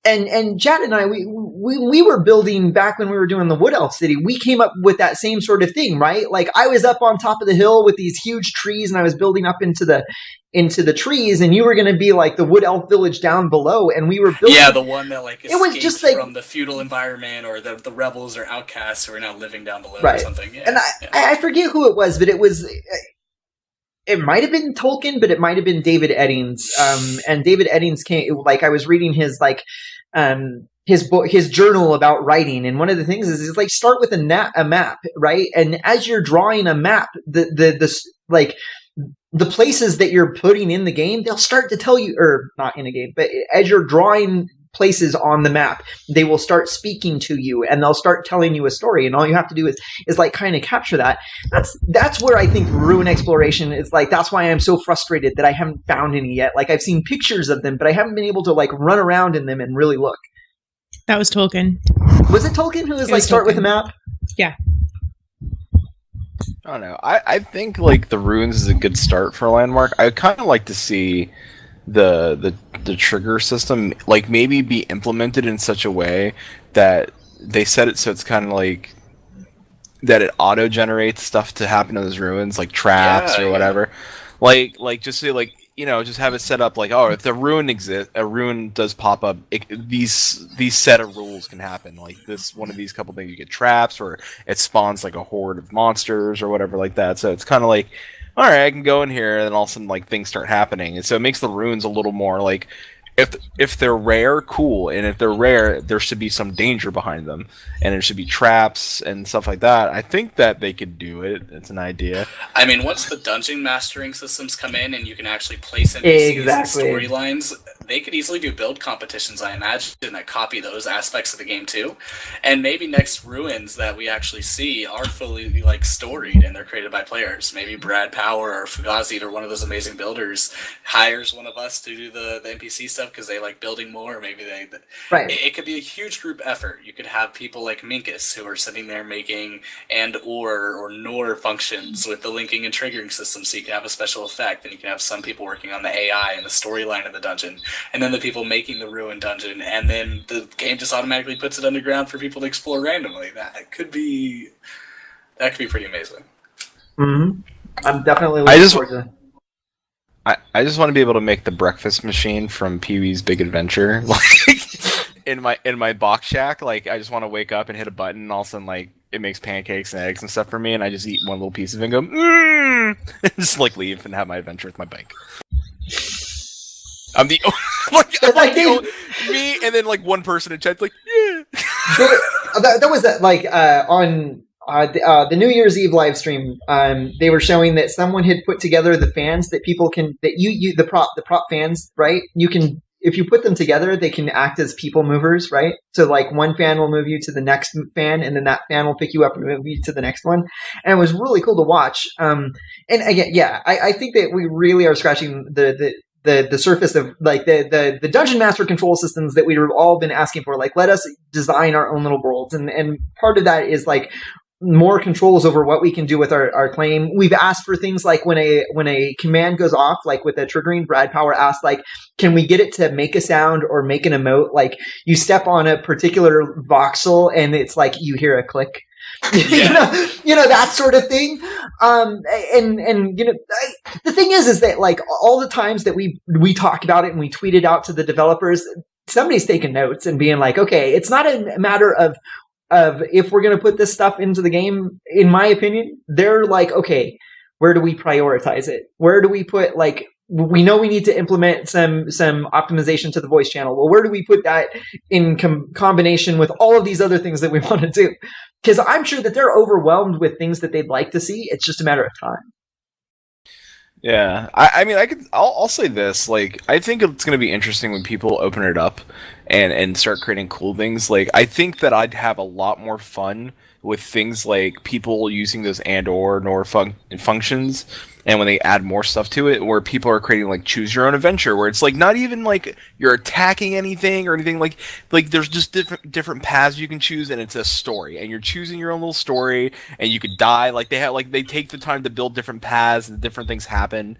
And Chad and I, we were building back when we were doing the Wood Elf City. We came up with that same sort of thing, right? Like, I was up on top of the hill with these huge trees, and I was building up into the trees, and you were going to be like the Wood Elf village down below, and we were building. Yeah, the one that like escaped it was just like, from the feudal environment, or the rebels or outcasts who are now living down below, right, or something. Yeah, and I forget who it was, but it was. It might have been Tolkien, but it might have been David Eddings. And David Eddings came, like, I was reading his his book, his journal about writing, and one of the things is like, start with a map, right? And as you're drawing a map, the places that you're putting in the game, they'll start to tell you, or not in a game, but as you're drawing places on the map, they will start speaking to you, and they'll start telling you a story, and all you have to do is like kind of capture that. That's where I think ruin exploration is, like, that's why I'm so frustrated that I haven't found any yet. Like, I've seen pictures of them, but I haven't been able to like run around in them and really look. That was Tolkien. Was it Tolkien who was like, start with a map? Yeah. I don't know. I think like the ruins is a good start for Landmark. I kind of like to see the trigger system like maybe be implemented in such a way that they set it so it's kind of like that it auto generates stuff to happen in those ruins, like traps or whatever. Like just say like, just have it set up like, oh, if the ruin exists, a ruin does pop up, these set of rules can happen. Like this, one of these couple things, you get traps, or it spawns like a horde of monsters or whatever like that. So it's kind of like, all right, I can go in here, and then all of a sudden, like, things start happening. And so it makes the ruins a little more like, if they're rare, cool, and if they're rare, there should be some danger behind them, and there should be traps and stuff like that. I think that they could do it. It's an idea. I mean, once the dungeon mastering systems come in, and you can actually place NPCs and storylines, they could easily do build competitions, I imagine, that copy those aspects of the game too. And maybe next ruins that we actually see are fully like storied, and they're created by players. Maybe Brad Power or Fugazi, or one of those amazing builders, hires one of us to do the NPC stuff because they like building more, or maybe it could be a huge group effort. You could have people like Minkus who are sitting there making or nor functions with the linking and triggering system, so you can have a special effect, and you can have some people working on the AI and the storyline of the dungeon, and then the people making the ruin dungeon, and then the game just automatically puts it underground for people to explore randomly. That could be That could be pretty amazing. Mm-hmm. I'm definitely looking forward to it. I just want to be able to make the breakfast machine from Pee-wee's Big Adventure, like in my box shack. Like I just want to wake up and hit a button, and all of a sudden, like it makes pancakes and eggs and stuff for me, and I just eat one little piece of it and go, and just like leave and have my adventure with my bike. I'm the me, and then like one person in chat's like, yeah. That was like on the New Year's Eve live stream. They were showing that someone had put together the fans that people can the prop fans, right? You can, if you put them together, they can act as people movers, right? So like one fan will move you to the next fan, and then that fan will pick you up and move you to the next one. And it was really cool to watch. And again, yeah, I think that we really are scratching the surface of like the dungeon master control systems that we've all been asking for. Like, let us design our own little worlds, and part of that is like more controls over what we can do with our claim. We've asked for things like when a command goes off, like with the triggering, Brad Power asked, like, can we get it to make a sound or make an emote? Like you step on a particular voxel and it's like you hear a click. Yeah. you know that sort of thing. And you know, the thing is that like all the times that we talk about it and we tweet it out to the developers, somebody's taking notes and being like, okay, it's not a matter of if we're going to put this stuff into the game. In my opinion, they're like, okay, where do we prioritize it? Where do we put, like, we know we need to implement some optimization to the voice channel. Well, where do we put that in combination with all of these other things that we want to do? Because I'm sure that they're overwhelmed with things that they'd like to see. It's just a matter of time. Yeah, I mean, I'll say this. Like, I think it's going to be interesting when people open it up and start creating cool things. Like, I think that I'd have a lot more fun with things like people using those and/or nor functions, and when they add more stuff to it, where people are creating like choose your own adventure, where it's like not even like you're attacking anything or anything, like there's just different paths you can choose, and it's a story, and you're choosing your own little story, and you could die. Like they take the time to build different paths and different things happen.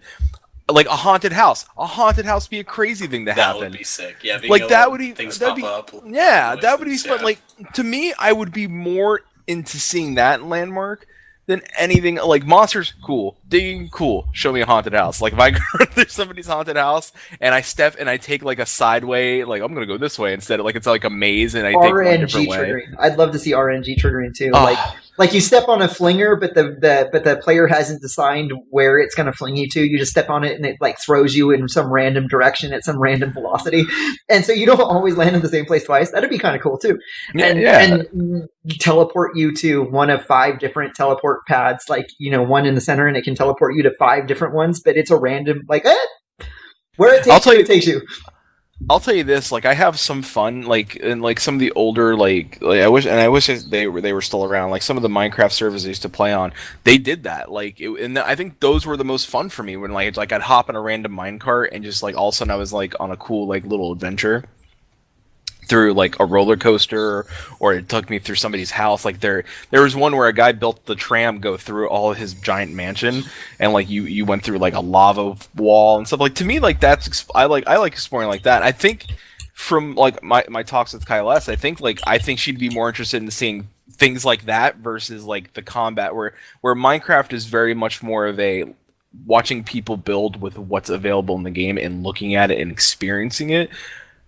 Like a haunted house would be a crazy thing to happen. That would be sick. Yeah, like that would be things that'd pop be, up. yeah, that would be fun. Yeah. Like to me, I would be more into seeing that landmark than anything. Like monsters, cool. Digging, cool. Show me a haunted house. Like if I go to somebody's haunted house and I step and I take like a side way, like I'm gonna go this way instead of like it's like a maze and I take one different way. Triggering. I'd love to see RNG triggering too. Like you step on a flinger, but the player hasn't decided where it's going to fling you to. You just step on it and it like throws you in some random direction at some random velocity, and so you don't always land in the same place twice. That'd be kind of cool too. And teleport you to one of 5 different teleport pads, like, you know, one in the center, and it can teleport you to 5 different ones, but it's a random, like, where it takes you, it takes you. I'll tell you this, like I have some fun, like in like some of the older, like I wish they were still around. Like some of the Minecraft servers I used to play on, they did that. Like, and I think those were the most fun for me when like I'd hop in a random minecart and just like all of a sudden I was like on a cool like little adventure through like a roller coaster, or it took me through somebody's house. Like there was one where a guy built the tram go through all of his giant mansion, and like you went through like a lava wall and stuff. Like to me, like I like exploring like that. I think from like my talks with Kyle S, I think she'd be more interested in seeing things like that versus like the combat where Minecraft is very much more of a watching people build with what's available in the game and looking at it and experiencing it.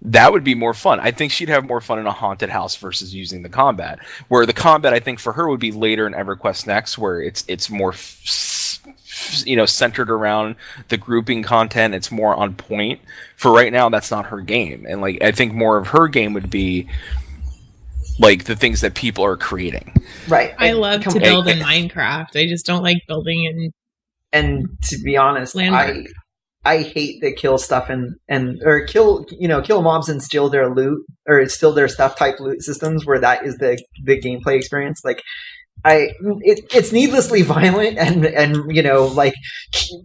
That would be more fun. I think she'd have more fun in a haunted house versus using the combat. Where the combat, I think, for her would be later in EverQuest Next, where it's more, centered around the grouping content. It's more on point. For right now, that's not her game, and like I think more of her game would be like the things that people are creating. Right. I love to build in Minecraft. I just don't like building in. And to be honest, Landmark. I hate the kill stuff or kill mobs and steal their loot or steal their stuff type loot systems where that is the gameplay experience. Like it's needlessly violent and you know, like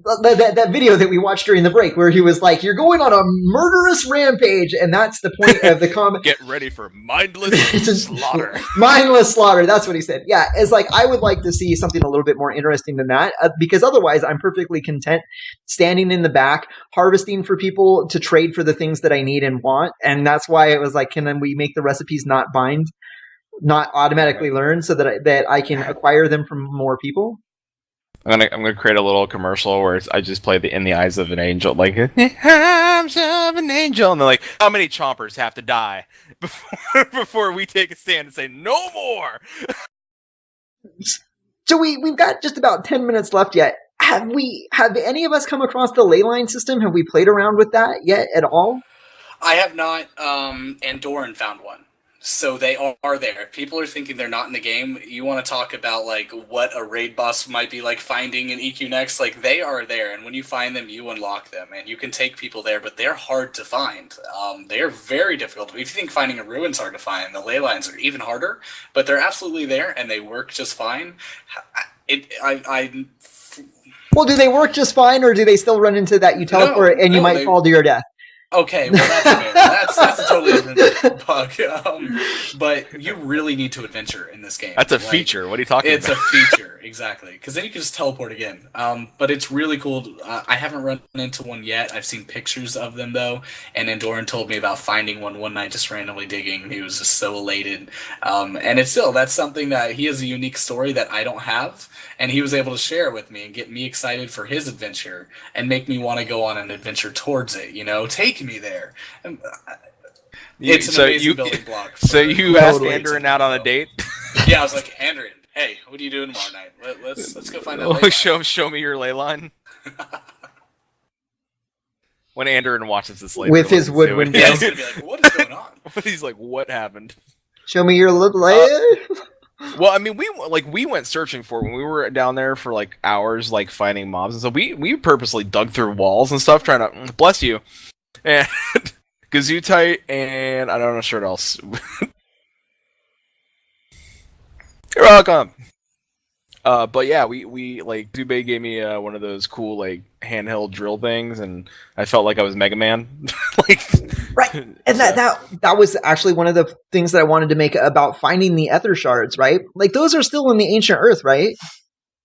that video that we watched during the break where he was like, you're going on a murderous rampage, and that's the point of the comment. Get ready for mindless slaughter. Mindless slaughter, that's what he said. Yeah, it's like I would like to see something a little bit more interesting than that, because otherwise I'm perfectly content standing in the back harvesting for people to trade for the things that I need and want. And that's why it was like, can then we make the recipes not bind? not automatically learn so that I can acquire them from more people? I'm gonna create a little commercial where I just play the In the Eyes of an Angel, like arms of an angel, and they're like, how many chompers have to die before we take a stand and say no more? So we've got just about 10 minutes left yet. Have any of us come across the ley line system? Have we played around with that yet at all? I have not, and Doran found one. So they are there. If people are thinking they're not in the game, you want to talk about like what a raid boss might be like finding in EQ Next, like they are there, and when you find them, you unlock them, and you can take people there, but they're hard to find. They are very difficult. If you think finding a ruin's hard to find, the ley lines are even harder, but they're absolutely there, and they work just fine. Well, do they work just fine, or do they still run into that you teleport and you might fall to your death? Okay, well that's fair. That's a totally different bug. But you really need to adventure in this game. That's a feature. What are you talking about? It's a feature, exactly. Because then you can just teleport again. But it's really cool. I haven't run into one yet. I've seen pictures of them, though. And then Doran told me about finding one night just randomly digging. He was just so elated. And that's something that he has a unique story that I don't have. And he was able to share it with me and get me excited for his adventure and make me want to go on an adventure towards it. Take me there. It's an amazing building block. So you asked Andrew out on a date? Yeah, I was like, Andrew, hey, what are you doing tomorrow night? Let's go find that ley line. Show me your ley line. When Andrew watches this later, with his wood window, yeah, he's gonna be like, what is going on? He's like, what happened? Show me your layer. Well, I mean, we went searching for it when we were down there for like hours, like finding mobs, and so we purposely dug through walls and stuff, trying to bless you, and Gazootite, and I don't know what else. You're welcome. But yeah, we like Zubei gave me one of those cool like handheld drill things, and I felt like I was Mega Man. Right, and that was actually one of the things that I wanted to make about finding the ether shards. Right, like those are still in the ancient Earth, right?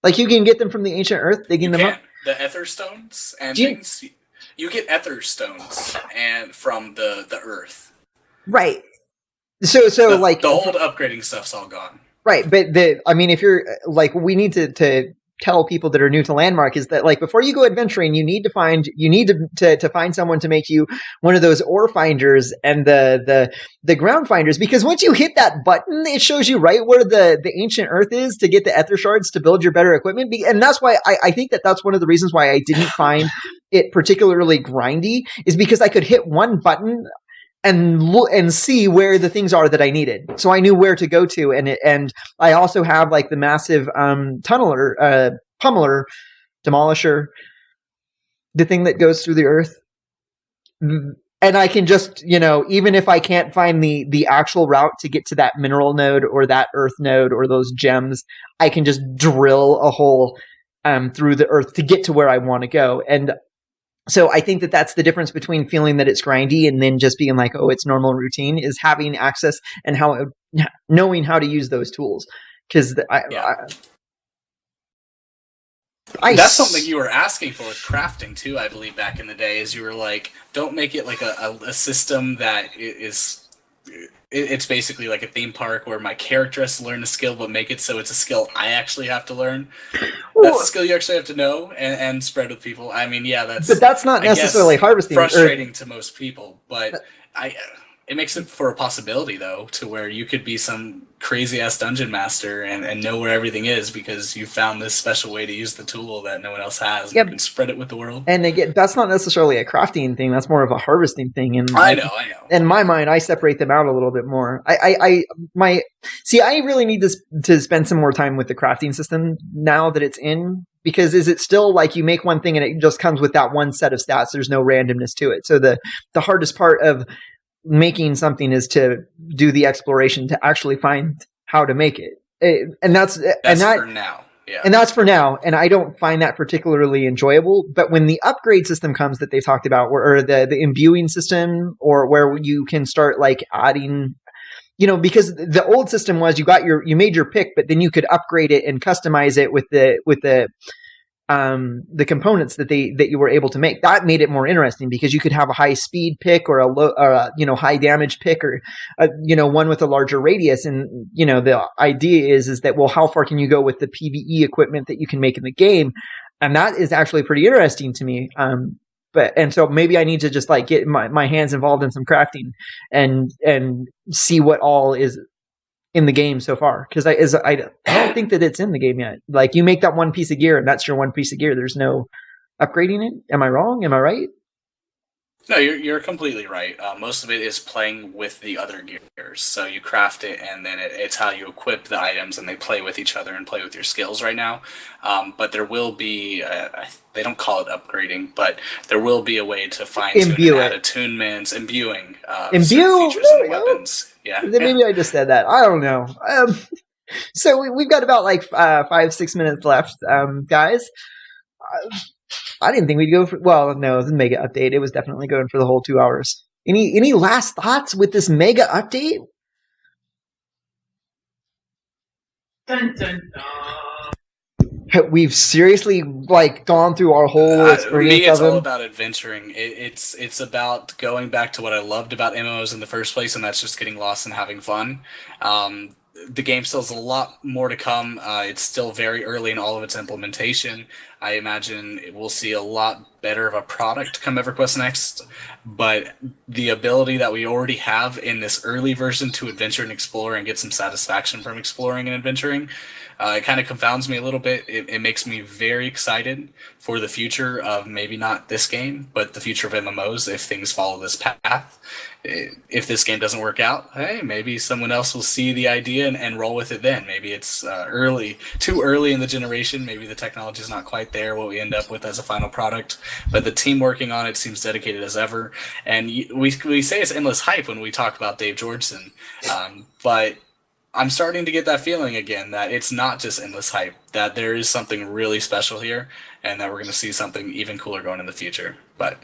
Like you can get them from the ancient Earth, digging them up. The ether stones and things. You get ether stones and from the Earth. Right. So like the old upgrading stuff's all gone. Right, but if you're like, we need to tell people that are new to Landmark is that like before you go adventuring, you need to find someone to make you one of those ore finders and the ground finders, because once you hit that button, it shows you right where the ancient Earth is to get the ether shards to build your better equipment. And that's why I think that's one of the reasons why I didn't find it particularly grindy, is because I could hit one button and see where the things are that I needed. So I knew where to go to, and I also have like the massive pummeler, demolisher, the thing that goes through the earth. And I can just, even if I can't find the actual route to get to that mineral node or that earth node or those gems, I can just drill a hole through the earth to get to where I want to go. And so I think that's the difference between feeling that it's grindy and then just being like, oh, it's normal routine, is having access and knowing how to use those tools. Because that's something you were asking for with crafting too, I believe, back in the day, is you were like, don't make it like a system that is... It's basically like a theme park where my character has to learn a skill, but make it so it's a skill I actually have to learn. That's a skill you actually have to know and spread with people. I mean, yeah, but that's not necessarily harvesting. Frustrating to most people, but it makes it for a possibility, though, to where you could be some crazy-ass dungeon master and know where everything is because you found this special way to use the tool that no one else has. Yep. You can spread it with the world. And again, that's not necessarily a crafting thing. That's more of a harvesting thing. And I know. In my mind, I separate them out a little bit more. I really need to spend some more time with the crafting system now that it's in. Because is it still like you make one thing and it just comes with that one set of stats? There's no randomness to it. So the hardest part of making something is to do the exploration to actually find how to make it, and that's for now. Yeah. And that's for now, and I don't find that particularly enjoyable. But when the upgrade system comes that they've talked about, or the imbuing system, or where you can start like adding, because the old system was you made your pick, but then you could upgrade it and customize it with the the components that you were able to make. That made it more interesting because you could have a high speed pick or a high damage pick or one with a larger radius. And the idea is that, well, how far can you go with the PvE equipment that you can make in the game? And that is actually pretty interesting to me. And so maybe I need to just like get my hands involved in some crafting and see what all is in the game so far, because I don't think that it's in the game yet. Like, you make that one piece of gear and that's your one piece of gear. There's no upgrading it. Am I wrong? Am I right? No, you're completely right. Most of it is playing with the other gears. So you craft it, and then it's how you equip the items, and they play with each other and play with your skills right now. But there will be, they don't call it upgrading, but there will be a way to fine-tune and add attunements, imbuing features and weapons. Yeah. Maybe I just said that. I don't know. So we've got about like 5-6 minutes left, guys. I didn't think we'd go for. Well, no, it was a mega update. It was definitely going for the whole 2 hours. Any last thoughts with this mega update? Dun, dun, dun. We've seriously gone through our whole experience. Me, it's all about adventuring. It's about going back to what I loved about MMOs in the first place, and that's just getting lost and having fun. The game still has a lot more to come. It's still very early in all of its implementation. I imagine we'll see a lot better of a product come EverQuest Next, but the ability that we already have in this early version to adventure and explore and get some satisfaction from exploring and adventuring, it kind of confounds me a little bit. It makes me very excited for the future of maybe not this game, but the future of MMOs if things follow this path. If this game doesn't work out, hey, maybe someone else will see the idea and roll with it then. Maybe it's too early in the generation. Maybe the technology is not quite there, what we end up with as a final product. But the team working on it seems dedicated as ever. And we say it's endless hype when we talk about Dave Georgeson. But I'm starting to get that feeling again that it's not just endless hype, that there is something really special here, and that we're going to see something even cooler going in the future. But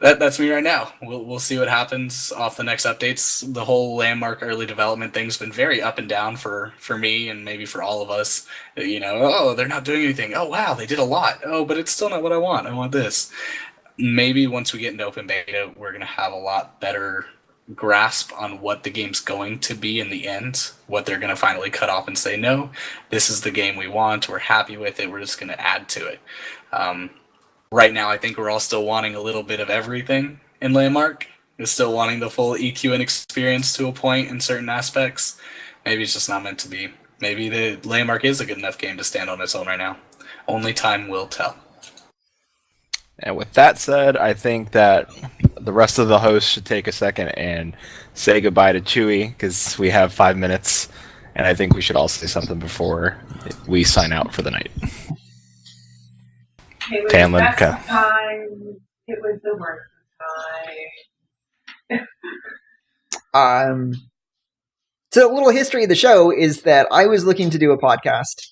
that's me right now. We'll see what happens off the next updates. The whole Landmark early development thing's been very up and down for me and maybe for all of us. Oh, they're not doing anything. Oh, wow, they did a lot. Oh, but it's still not what I want. I want this. Maybe once we get into open beta, we're going to have a lot better grasp on what the game's going to be in the end, what they're going to finally cut off and say, no, this is the game we want. We're happy with it. We're just going to add to it. Right now, I think we're all still wanting a little bit of everything in Landmark. We're still wanting the full EQ and experience to a point in certain aspects. Maybe it's just not meant to be. Maybe the Landmark is a good enough game to stand on its own right now. Only time will tell. And with that said, I think that the rest of the hosts should take a second and say goodbye to Chewy, because we have 5 minutes, and I think we should all say something before we sign out for the night. It was Tamlin, the best time. It was the worst time. So a little history of the show is that I was looking to do a podcast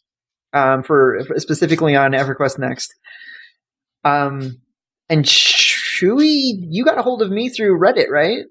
for specifically on EverQuest Next. And Chewy, you got a hold of me through Reddit, right?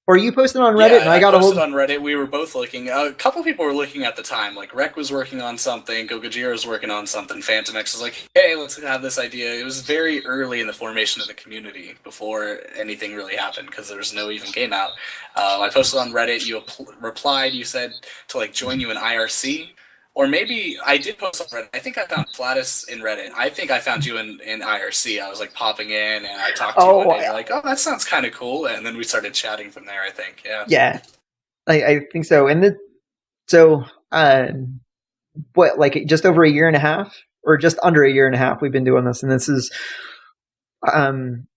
Or you posted on Reddit and I got a hold on Reddit. We were both looking. A couple people were looking at the time. Like, Rek was working on something, Gogajira was working on something, Phantom X was like, hey, let's have this idea. It was very early in the formation of the community before anything really happened because there was no even game out. I posted on Reddit, you replied, you said to join you in IRC. Or maybe I did post on Reddit. I think I found Flatus in Reddit. I think I found you in IRC. I was popping in and I talked to you one day. And you're like, oh, that sounds kind of cool. And then we started chatting from there, I think. Yeah. Yeah. I think so. And just over a year and a half or just under a year and a half we've been doing this. And this is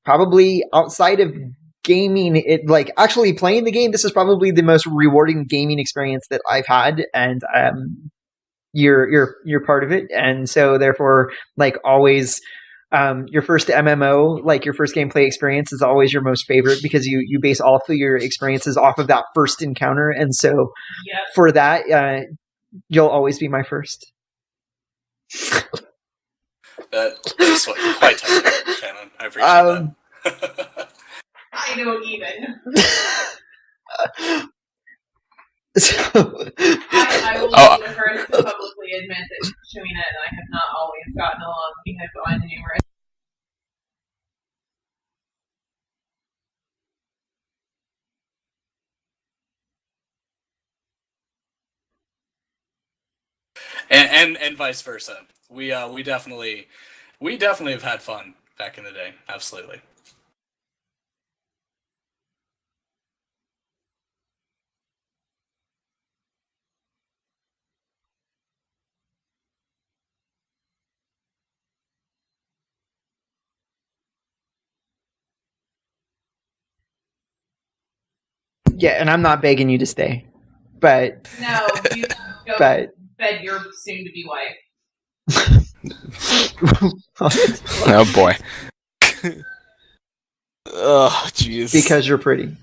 probably outside of gaming, actually playing the game, this is probably the most rewarding gaming experience that I've had. And you're part of it, and so therefore, always, your first MMO, your first gameplay experience is always your most favorite because you base all of your experiences off of that first encounter, and so for that, you'll always be my first. That's quite touching, Shannon. I appreciate that. I don't even. So, I will be the first to publicly admit that Shamina and I have not always gotten along. We have and vice versa. We definitely have had fun back in the day. Absolutely. Yeah, and I'm not begging you to stay, but No, you go but bed your soon-to-be wife. Oh boy. Oh jeez. Because you're pretty.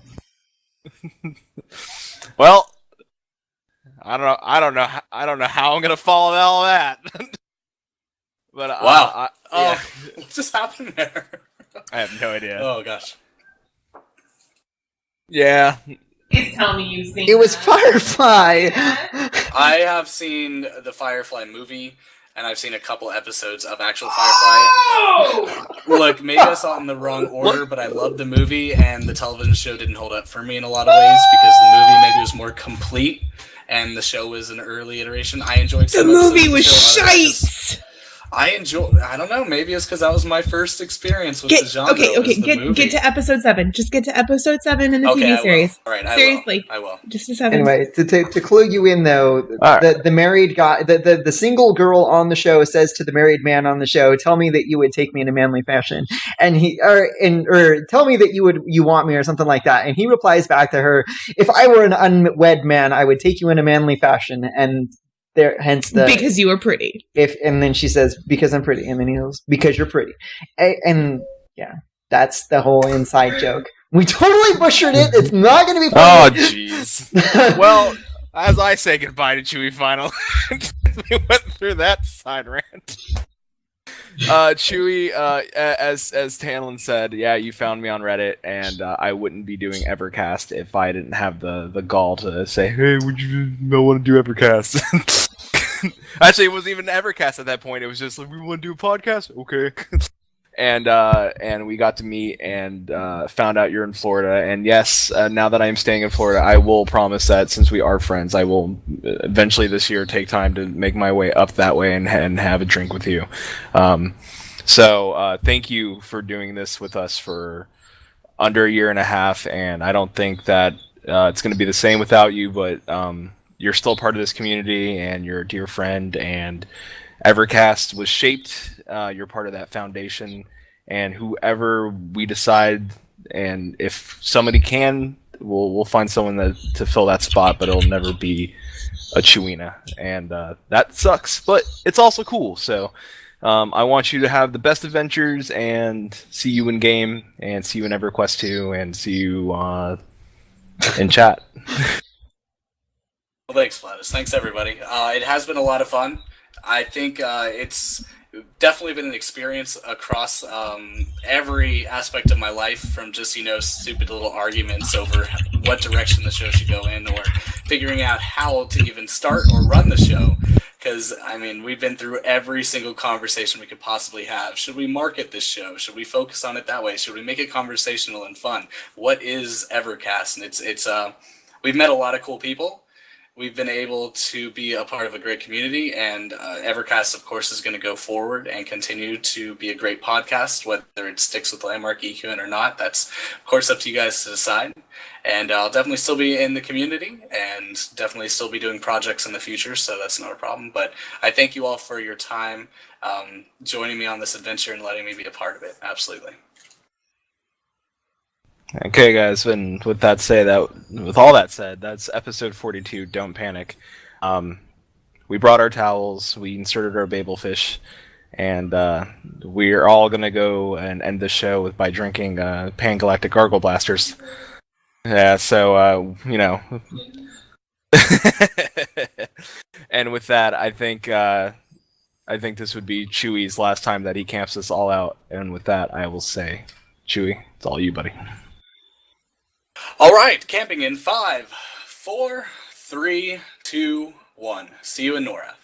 Well, I don't know how I'm gonna follow all that. But Wow. yeah. What just happened there? I have no idea. Oh gosh. Yeah. Please tell me you've seen It was that. Firefly. I have seen the Firefly movie, and I've seen a couple episodes of actual Firefly. Oh! Look, maybe I saw it in the wrong order, but I loved the movie, and the television show didn't hold up for me in a lot of ways because the movie maybe was more complete, and the show was an early iteration. I enjoyed The some movie episodes of was the show. shite. I don't know, maybe it's because that was my first experience with the genre. Okay, was the movie. get to episode 7. Just get to episode 7 in the Okay, TV I series. will. All right, Seriously. I will. Just a 7. Anyway, to clue you in though, the married guy, the single girl on the show says to the married man on the show, "Tell me that you would take me in a manly fashion," and or tell me that you want me or something like that, and he replies back to her, "If I were an unwed man, I would take you in a manly fashion," and there, hence the because you were pretty. And then she says, "Because I'm pretty," and then he goes, "Because you're pretty," and yeah, that's the whole inside joke. We totally butchered it. It's not going to be Oh funny. jeez. Well, as I say goodbye to Chewy finally, we went through that side rant. Chewy, as Tanlin said, yeah, you found me on Reddit, and I wouldn't be doing EverCast if I didn't have the gall to say, "Hey, would you not want to do EverCast?" Actually, it wasn't even EverCast at that point. It was just like, "We want to do a podcast, okay?" And we got to meet and found out you're in Florida. And yes, now that I am staying in Florida, I will promise that since we are friends, I will eventually this year take time to make my way up that way and have a drink with you. So thank you for doing this with us for under a year and a half. And I don't think that it's going to be the same without you, but you're still part of this community and you're a dear friend, and EverCast was shaped. You're part of that foundation, and whoever we decide, and if somebody can, we'll find someone to fill that spot, but it'll never be a Chewina, and that sucks, but it's also cool. So I want you to have the best adventures, and see you in game, and see you in EverQuest 2, and see you in chat. Well, thanks, Vladis. Thanks, everybody. It has been a lot of fun. I think it's definitely been an experience across every aspect of my life, from just, stupid little arguments over what direction the show should go in, or figuring out how to even start or run the show. Because, we've been through every single conversation we could possibly have. Should we market this show? Should we focus on it that way? Should we make it conversational and fun? What is EverCast? And it's we've met a lot of cool people. We've been able to be a part of a great community, and EverCast, of course, is going to go forward and continue to be a great podcast, whether it sticks with Landmark EQN or not. That's, of course, up to you guys to decide. And I'll definitely still be in the community and definitely still be doing projects in the future, so that's not a problem. But I thank you all for your time, joining me on this adventure and letting me be a part of it. Absolutely. Okay, guys, and with all that said, that's episode 42, Don't Panic. We brought our towels, we inserted our babel fish, and we're all going to go and end the show by drinking Pan-Galactic Gargle Blasters. Yeah, so, And with that, I think this would be Chewy's last time that he camps us all out, and with that, I will say, Chewy, it's all you, buddy. All right, camping in 5, 4, 3, 2, 1. See you in Nora.